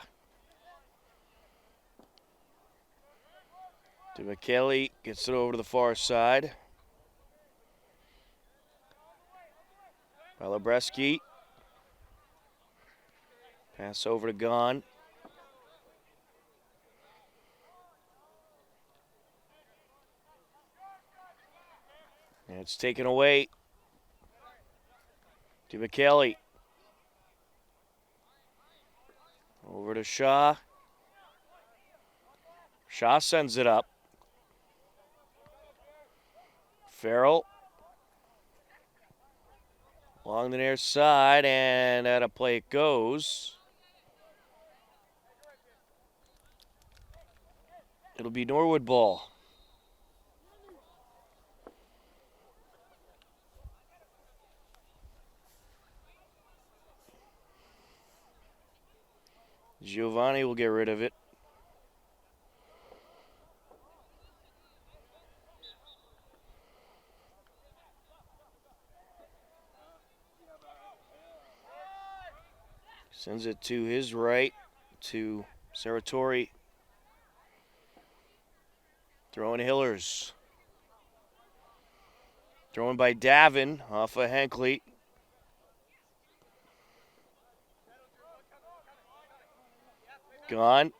To McKelly, gets it over to the far side. Bilobreski. Pass over to Gahn. And it's taken away to McKelly. Over to Shaw. Shaw sends it up. Farrell. Along the near side, and out of play it goes. It'll be Norwood ball. Giovanni will get rid of it. Sends it to his right, to Saratori. Throwing Hillers. Thrown by Davin off of Henkley. Gone.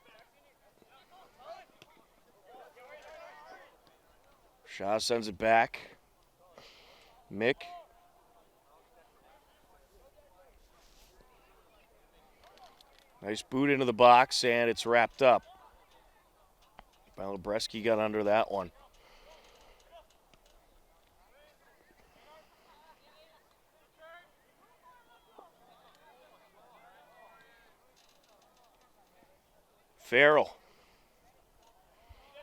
Shaw sends it back. Mick. Nice boot into the box, and it's wrapped up. Bilobreski got under that one. Farrell.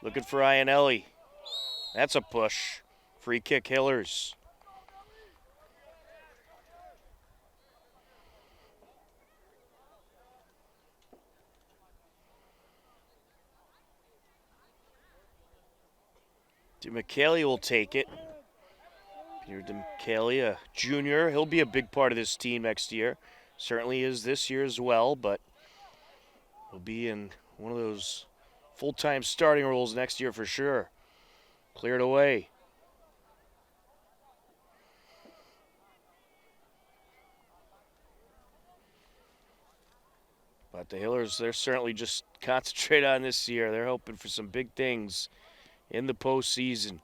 Looking for Iannelli. That's a push. Free kick, Hillers. DeMichele will take it. Peter DeMichele, a junior. He'll be a big part of this team next year. Certainly is this year as well, but he'll be in one of those full-time starting roles next year for sure. Cleared away. But the Hillers, they're certainly just concentrate on this year. They're hoping for some big things in the postseason.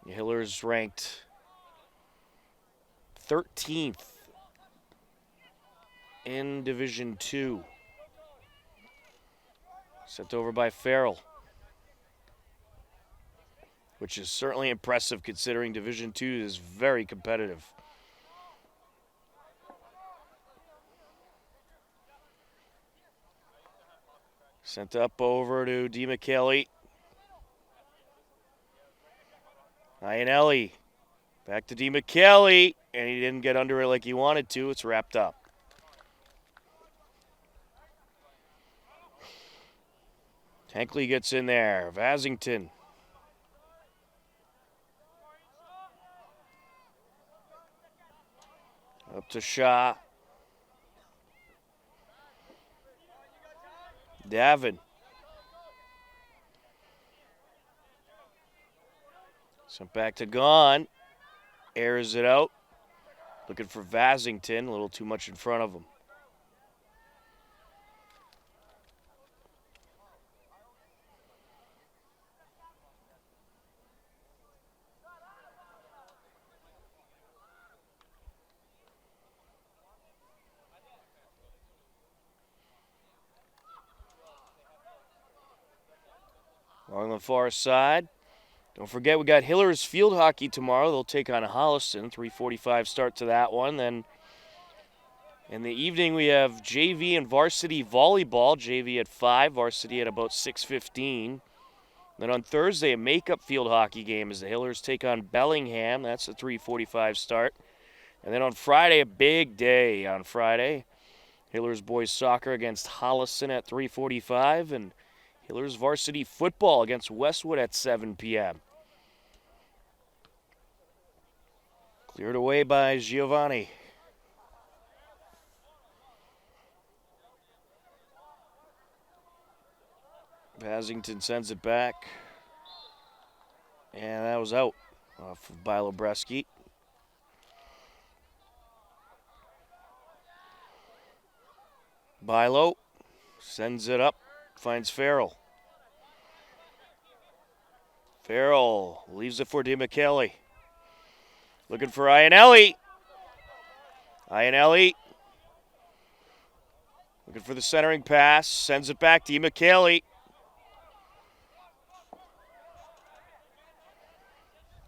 The Hillers ranked 13th in Division II. Sent over by Farrell, which is certainly impressive considering Division II is very competitive. Sent up over to DeMichele. Iannelli. Back to DeMichele, and he didn't get under it like he wanted to. It's wrapped up. Tankley gets in there. Vasington. Up to Shaw. Davin. Sent back to Gone. Airs it out. Looking for Vasington. A little too much in front of him. Along the far side. Don't forget, we got Hillers field hockey tomorrow. They'll take on Holliston. 3:45 start to that one. Then in the evening, we have JV and varsity volleyball. JV at 5, varsity at about 6:15. Then on Thursday, a makeup field hockey game as the Hillers take on Bellingham. That's a 3:45 start. And then on Friday, a big day on Friday. Hillers boys soccer against Holliston at 3:45. And Hillers varsity football against Westwood at 7 p.m. Cleared away by Giovanni. Vasington sends it back. And that was out off of Bilo Bresky. Bilo sends it up, finds Farrell. Farrell leaves it for DeMichele. Looking for Iannelli. Iannelli looking for the centering pass. Sends it back to DeMichele.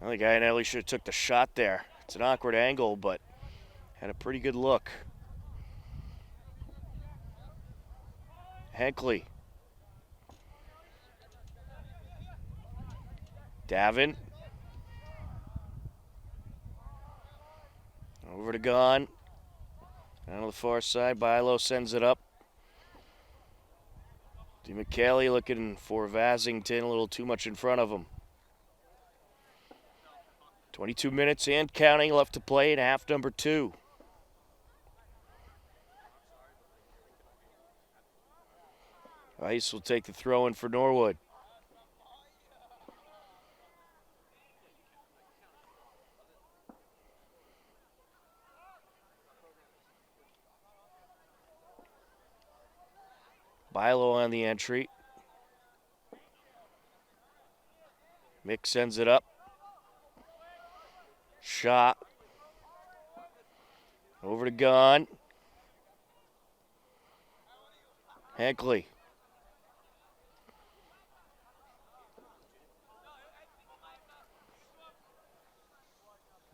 I think Iannelli should have took the shot there. It's an awkward angle, but had a pretty good look. Henkley. Davin. Over to Gone. Down to the far side. Bilo sends it up. DeMichele looking for Vasington. A little too much in front of him. 22 minutes and counting left to play in half number 2. Ice will take the throw in for Norwood. Bilo on the entry. Mick sends it up. Shot. Over to Gone. Henkley.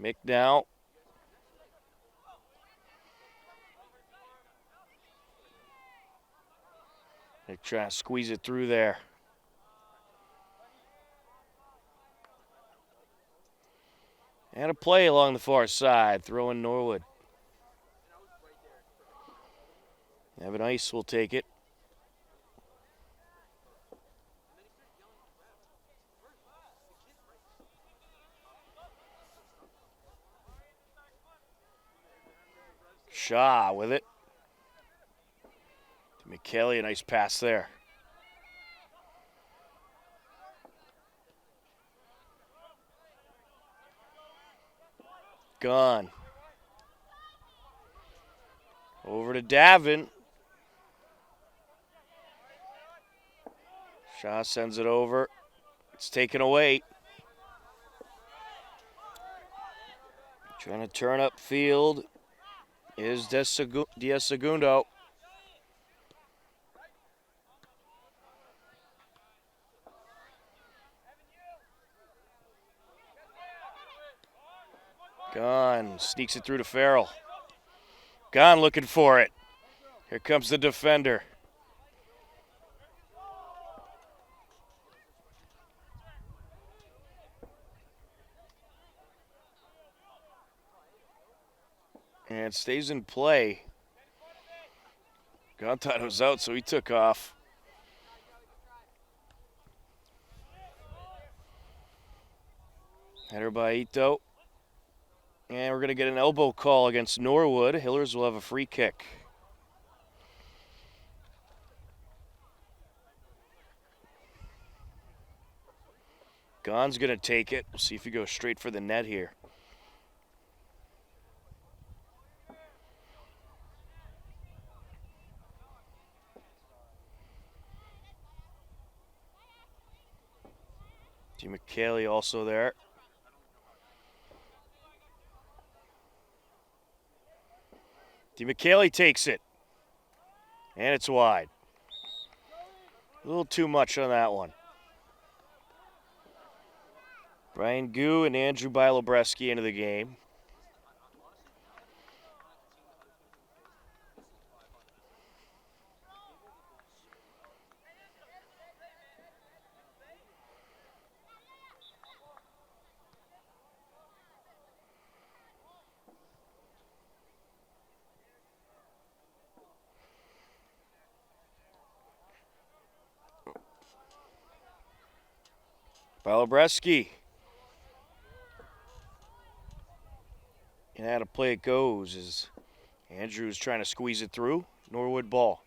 Mick now. They're trying to squeeze it through there. And a play along the far side, throwing Norwood. Evan Ice will take it. Shaw with it. To McKelly, a nice pass there. Gone. Over to Davin. Shaw sends it over. It's taken away. Trying to turn up field is Diaz Segundo. Gone. Sneaks it through to Farrell. Gone looking for it. Here comes the defender. And stays in play. God thought it was out, so he took off. Header by Ito. And we're going to get an elbow call against Norwood. Hillers will have a free kick. Gaughan's going to take it. We'll see if he goes straight for the net here. McKelly also there. McKelly takes it. And it's wide. A little too much on that one. Brian Gu and Andrew Bilobreski into the game. Bilobreski. And how to play it goes is Andrew's trying to squeeze it through. Norwood ball.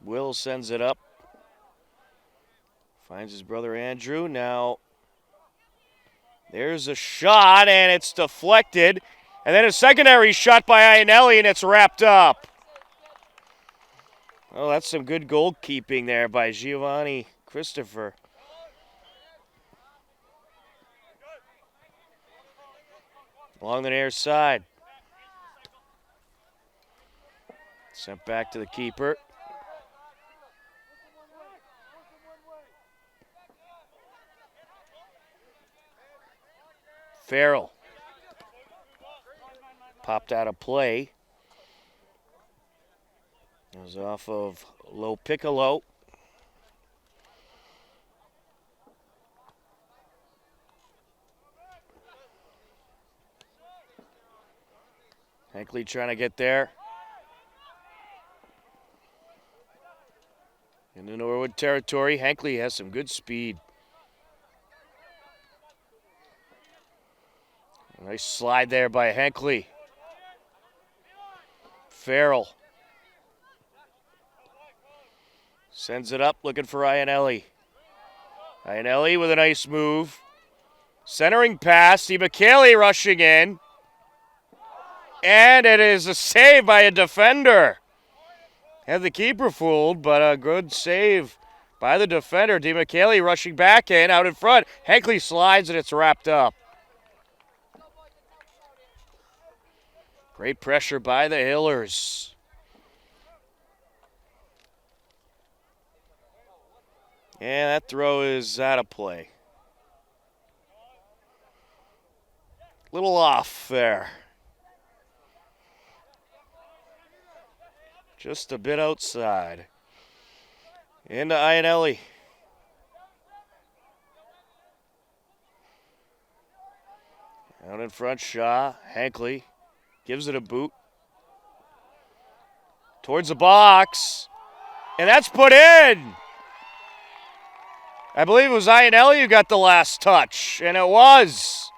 Will sends it up. Finds his brother Andrew. Now there's a shot, and it's deflected. And then a secondary shot by Iannelli, and it's wrapped up. Oh, that's some good goalkeeping there by Giovanni Christopher. Along the near side. Sent back to the keeper. Farrell. Popped out of play. It was off of Low Piccolo. Hankley trying to get there. In the Norwood territory, Hankley has some good speed. A nice slide there by Hankley. Farrell. Sends it up, looking for Iannelli. Iannelli with a nice move. Centering pass, McKelly rushing in. And it is a save by a defender. Had the keeper fooled, but a good save by the defender. McKelly rushing back in, out in front. Hankley slides, and it's wrapped up. Great pressure by the Hillers. And that throw is out of play. Little off there. Just a bit outside. Into Iannelli. Out in front, Shaw. Hankley gives it a boot. Towards the box. And that's put in. I believe it was Iannelli who got the last touch. And it was.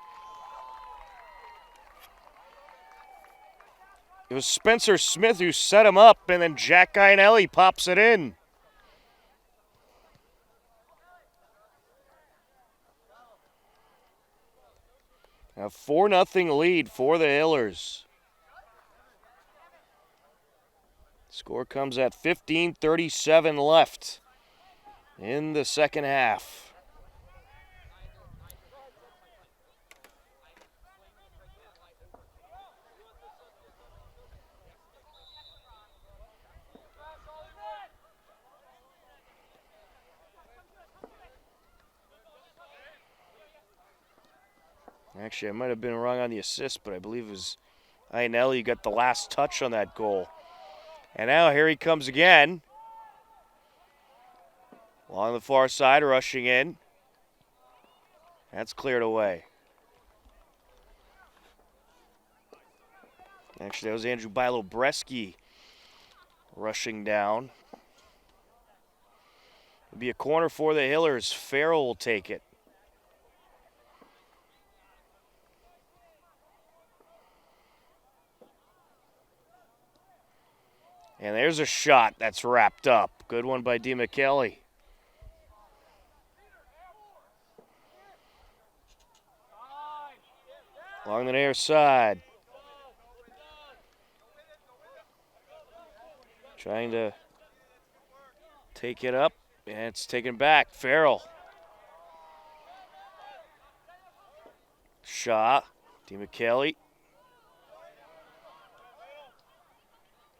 It was Spencer Smith who set him up, and then Jack Iannelli pops it in. A 4-0 lead for the Hillers. Score comes at 15:37 left in the second half. Actually, I might have been wrong on the assist, but I believe it was Iannelli who got the last touch on that goal. And now here he comes again. Along the far side, rushing in. That's cleared away. Actually, that was Andrew Bilo-Bresky rushing down. It'll be a corner for the Hillers. Farrell will take it. And there's a shot that's wrapped up. Good one by DeMcKelly. Along the near side. Trying to take it up, and it's taken back. Farrell. Shaw. DeMcKelly.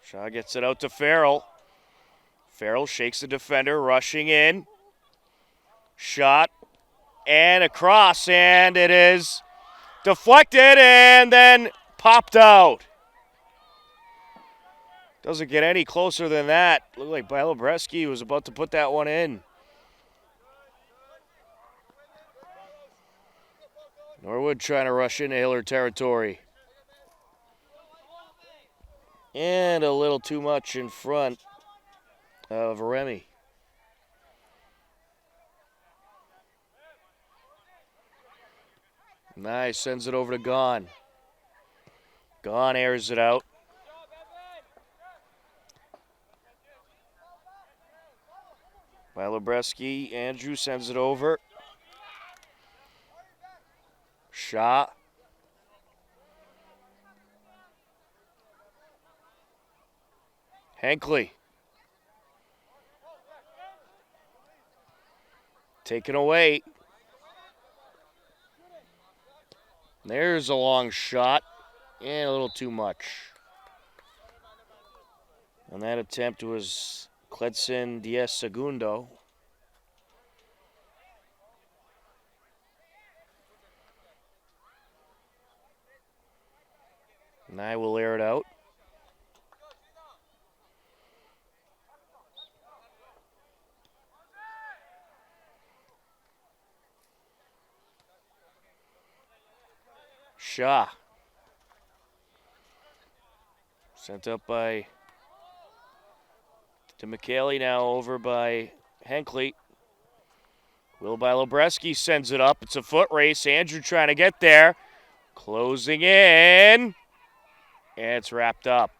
Shaw gets it out to Farrell. Farrell shakes the defender, rushing in. Shot. And across, and it is deflected and then popped out. Doesn't get any closer than that. Looked like Bilo-Bresky was about to put that one in. Norwood trying to rush into Hiller territory. And a little too much in front of Remy. Nice, sends it over to Gahn. Gahn airs it out. Bilo-Bresky, Andrew sends it over. Shaw. Hankley. Taken away. There's a long shot and a little too much. And that attempt was Cledson Diaz Segundo. And I will air it out. Shaw. Sent up by DeMcKelly, now over by Hankley. Will Bilo-Bresky sends it up. It's a foot race. Andrew trying to get there. Closing in. And it's wrapped up.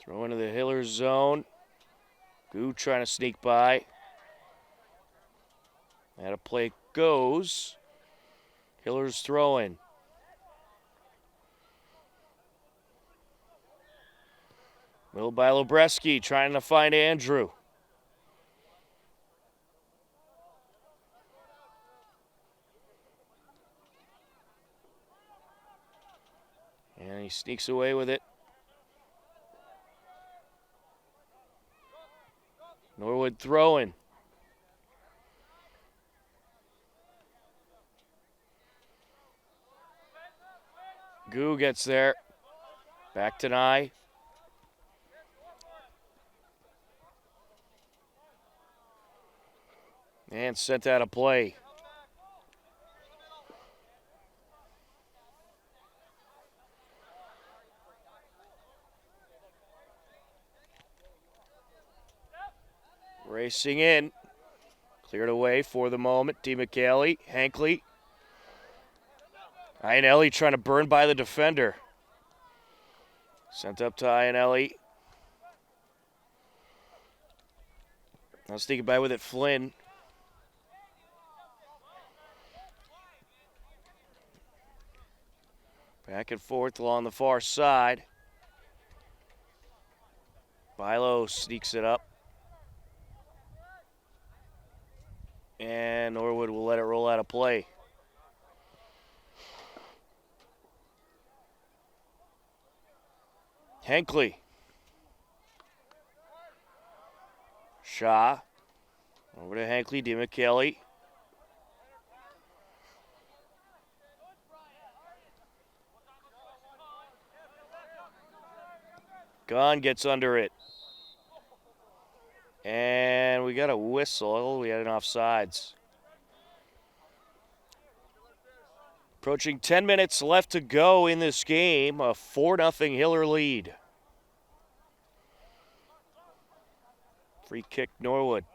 Throw into the Hillers zone. Goo trying to sneak by. That a play goes. Hillers throwing. Will Bilo-Bresky trying to find Andrew. And he sneaks away with it. Norwood throwing. Goo gets there. Back to Nye. And sent out of play. Racing in. Cleared away for the moment. DeMcKelly, Hankley. Iannelli trying to burn by the defender. Sent up to Iannelli. Now sneaking by with it, Flynn. Back and forth along the far side. Bilo sneaks it up. And Norwood will let it roll out of play. Hankley. Shaw. Over to Hankley, DeMcKelly. Gunn gets under it. And we got a whistle. We had an offsides. Approaching 10 minutes left to go in this game. A 4-0 Hiller lead. Free kick, Norwood.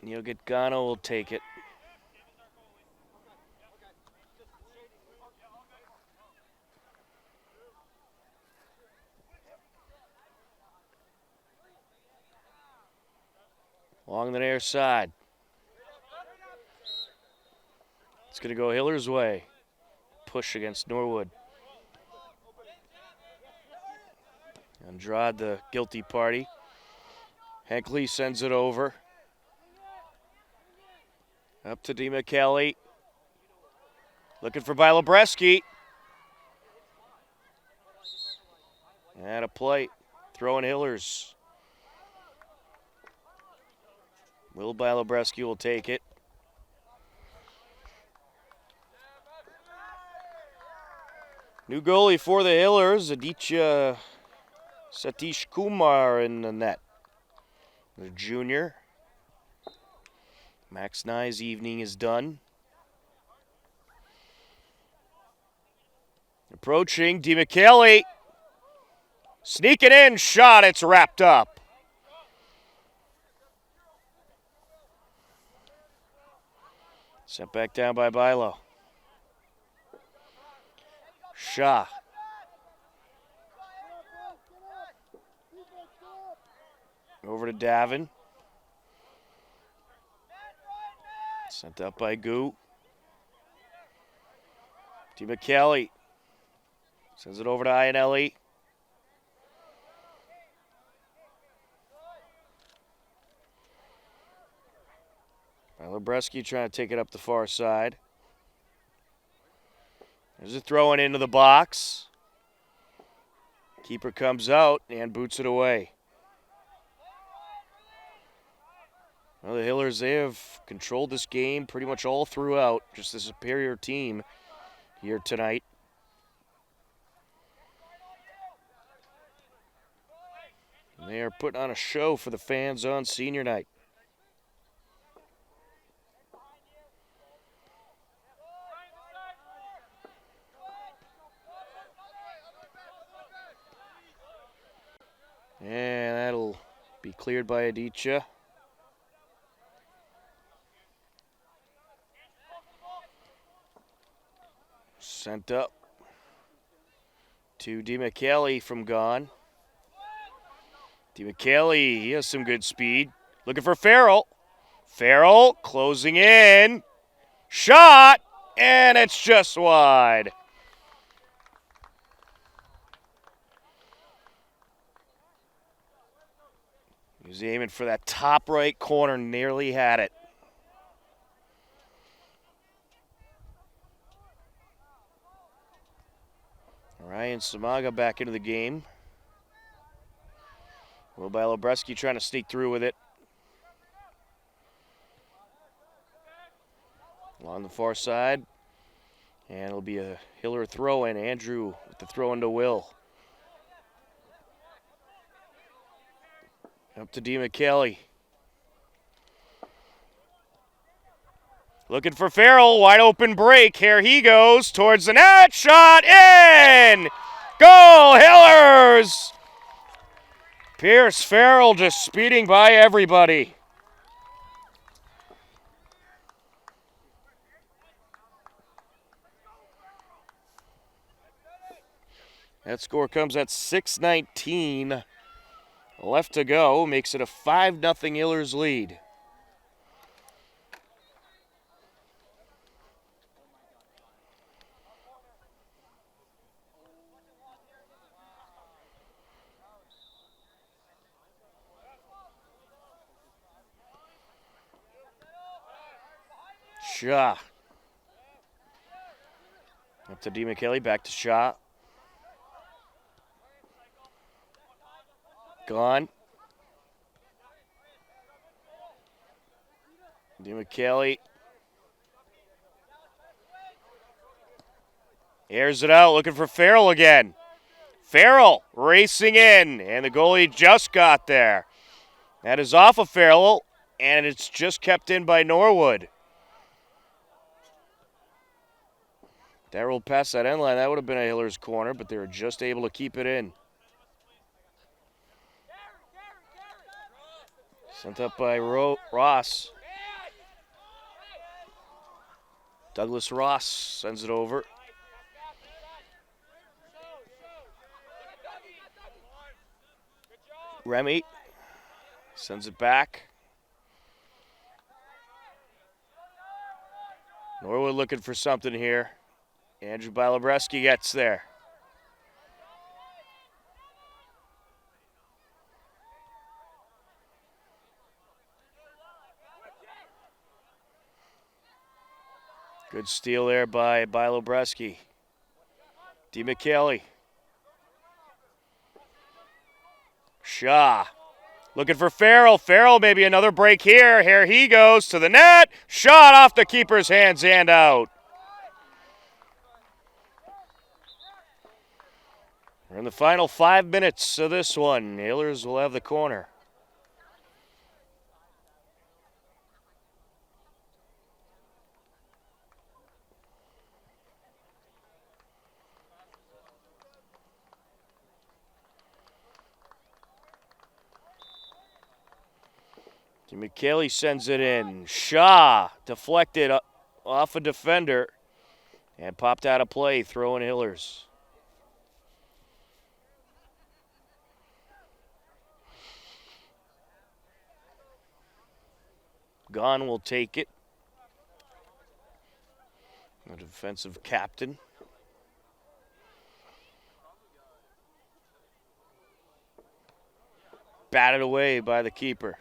Neil Gitgano will take it. Along the near side. It's going to go Hiller's way. Push against Norwood. Andrade, the guilty party. Hankley sends it over. Up to DeMcKelly. Looking for Bilobreski. And a play. Throwing Hillers. Will Bilobreski will take it. New goalie for the Hillers, Aditya Satish Kumar in the net. The junior. Max Nye's evening is done. Approaching, DeMcKelly. Sneaking in, shot, it's wrapped up. Sent back down by Bilo. Shaw. Over to Davin. Sent up by Goo. DeMcKelly. Sends it over to Iannelli. Bilobreski trying to take it up the far side. There's a throw in into the box. Keeper comes out and boots it away. Well, the Hillers, they have controlled this game pretty much all throughout. Just a superior team here tonight. And they are putting on a show for the fans on senior night. And that'll be cleared by Aditya. Sent up to DeMcKelly from Gone. DeMcKelly, he has some good speed. Looking for Farrell. Farrell closing in. Shot, and it's just wide. He was aiming for that top right corner, nearly had it. Ryan Samaga back into the game. Will by Lobreski trying to sneak through with it. Along the far side. And it'll be a Hiller throw-in. Andrew with the throw into Will. Up to D. McKelly. Looking for Farrell. Wide open break. Here he goes towards the net. Shot in! Goal, Hillers! Pierce Farrell just speeding by everybody. That score comes at 6:19 left to go. Makes it a 5-0 Hillers lead. Shaw. Up to D. McKelly, back to Shaw. Gone. D. McKelly. Airs it out, looking for Farrell again. Farrell racing in, and the goalie just got there. That is off of Farrell, and it's just kept in by Norwood. That rolled past that end line. That would have been a Hiller's corner, but they were just able to keep it in. Sent up by Ross. Douglas Ross sends it over. Remy sends it back. Norwood looking for something here. Andrew Bilobreski gets there. Good steal there by Bilobreski. D. McKelly. Shaw. Looking for Farrell. Farrell, maybe another break here. Here he goes to the net. Shot off the keeper's hands and out. We're in the final 5 minutes of this one. Hillers will have the corner. McKelly sends it in. Shaw deflected off a defender and popped out of play, throwing Hillers. Gone will take it. The defensive captain. Batted away by the keeper.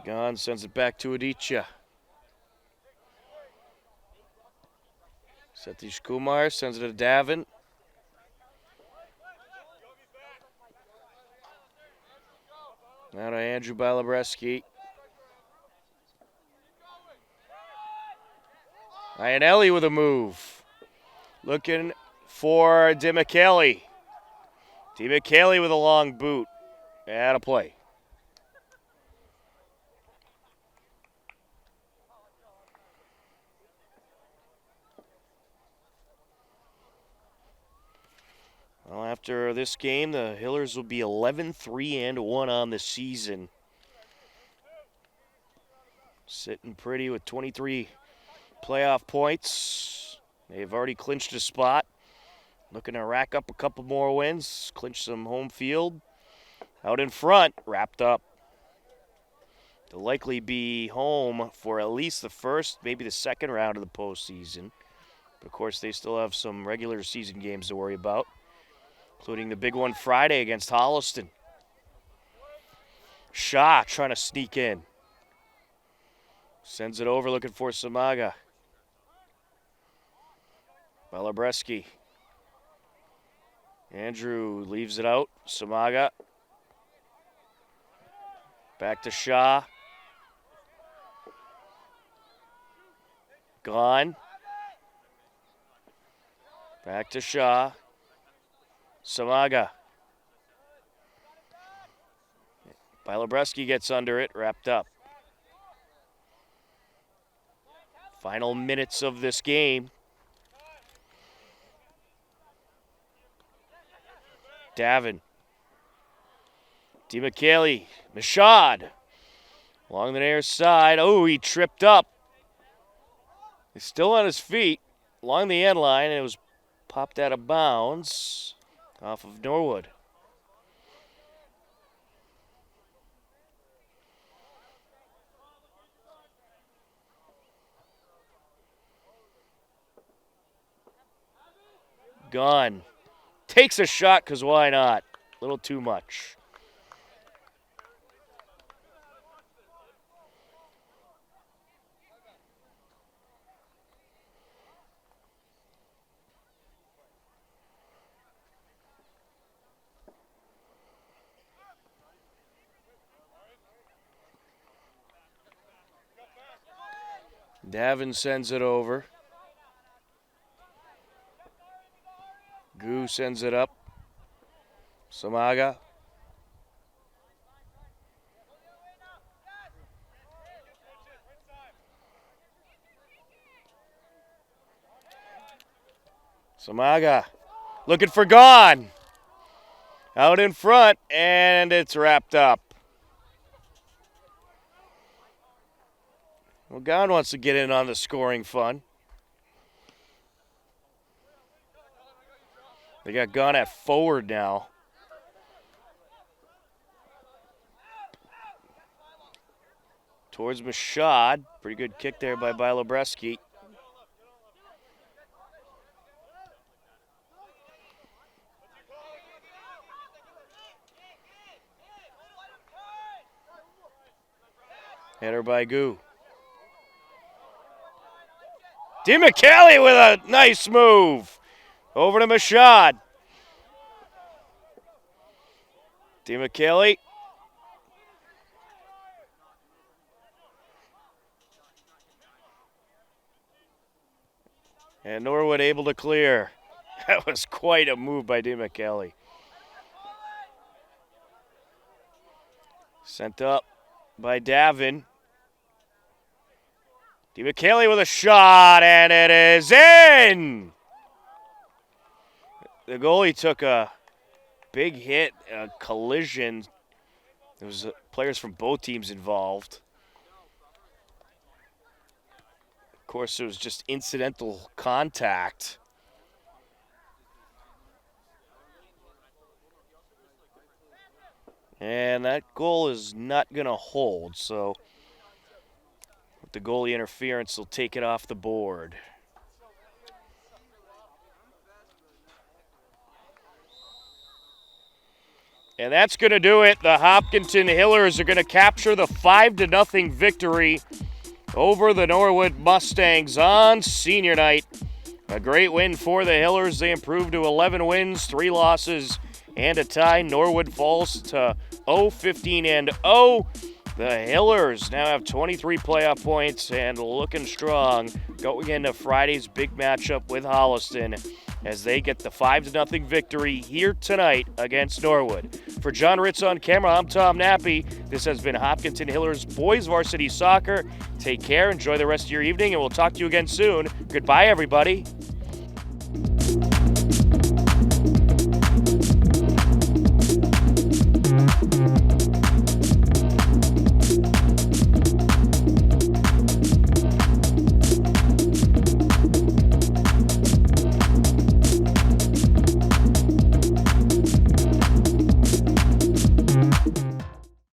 Gone sends it back to Aditya. Satish Kumar sends it to Davin. Now to Andrew Bilobreski. Iannelli with a move. Looking for DeMcKelly. DeMcKelly with a long boot. Out of play. Well, after this game, the Hillers will be 11-3-1 on the season. Sitting pretty with 23 playoff points. They've already clinched a spot. Looking to rack up a couple more wins, clinch some home field. Out in front, wrapped up. They'll likely be home for at least the first, maybe the second round of the postseason. But of course, they still have some regular season games to worry about, including the big one Friday against Holliston. Shaw trying to sneak in. Sends it over looking for Samaga. Balabreski. Andrew leaves it out. Samaga. Back to Shaw. Gone. Back to Shaw. Samaga. Balabreski gets under it, wrapped up. Final minutes of this game. Davin. DeMichele. Mashad. Along the near side. Oh, he tripped up. He's still on his feet. Along the end line, and it was popped out of bounds off of Norwood. Gone. Takes a shot because why not? A little too much. Davin sends it over. Gu sends it up. Samaga. Samaga looking for Gone. Out in front, and it's wrapped up. Well, Gone wants to get in on the scoring fun. They got Gone at forward now. Towards Mashad. Pretty good kick there by Balabreski. Header by Gu. DeMichele with a nice move. Over to Mashad. DeMichele. And Norwood able to clear. That was quite a move by DeMichele. Sent up by Davin. DeMichele with a shot, and it is in! The goalie took a big hit, a collision. There was players from both teams involved. Of course, it was just incidental contact. And that goal is not going to hold, so with the goalie interference, they'll take it off the board. And that's going to do it. The Hopkinton Hillers are going to capture the 5-0 victory over the Norwood Mustangs on senior night. A great win for the Hillers. They improved to 11 wins, 3 losses, and a tie. Norwood falls to 0-15-0. The Hillers now have 23 playoff points and looking strong going into Friday's big matchup with Holliston as they get the 5-0 victory here tonight against Norwood. For John Ritz on camera, I'm Tom Nappy. This has been Hopkinton Hillers Boys Varsity Soccer. Take care, enjoy the rest of your evening, and we'll talk to you again soon. Goodbye, everybody.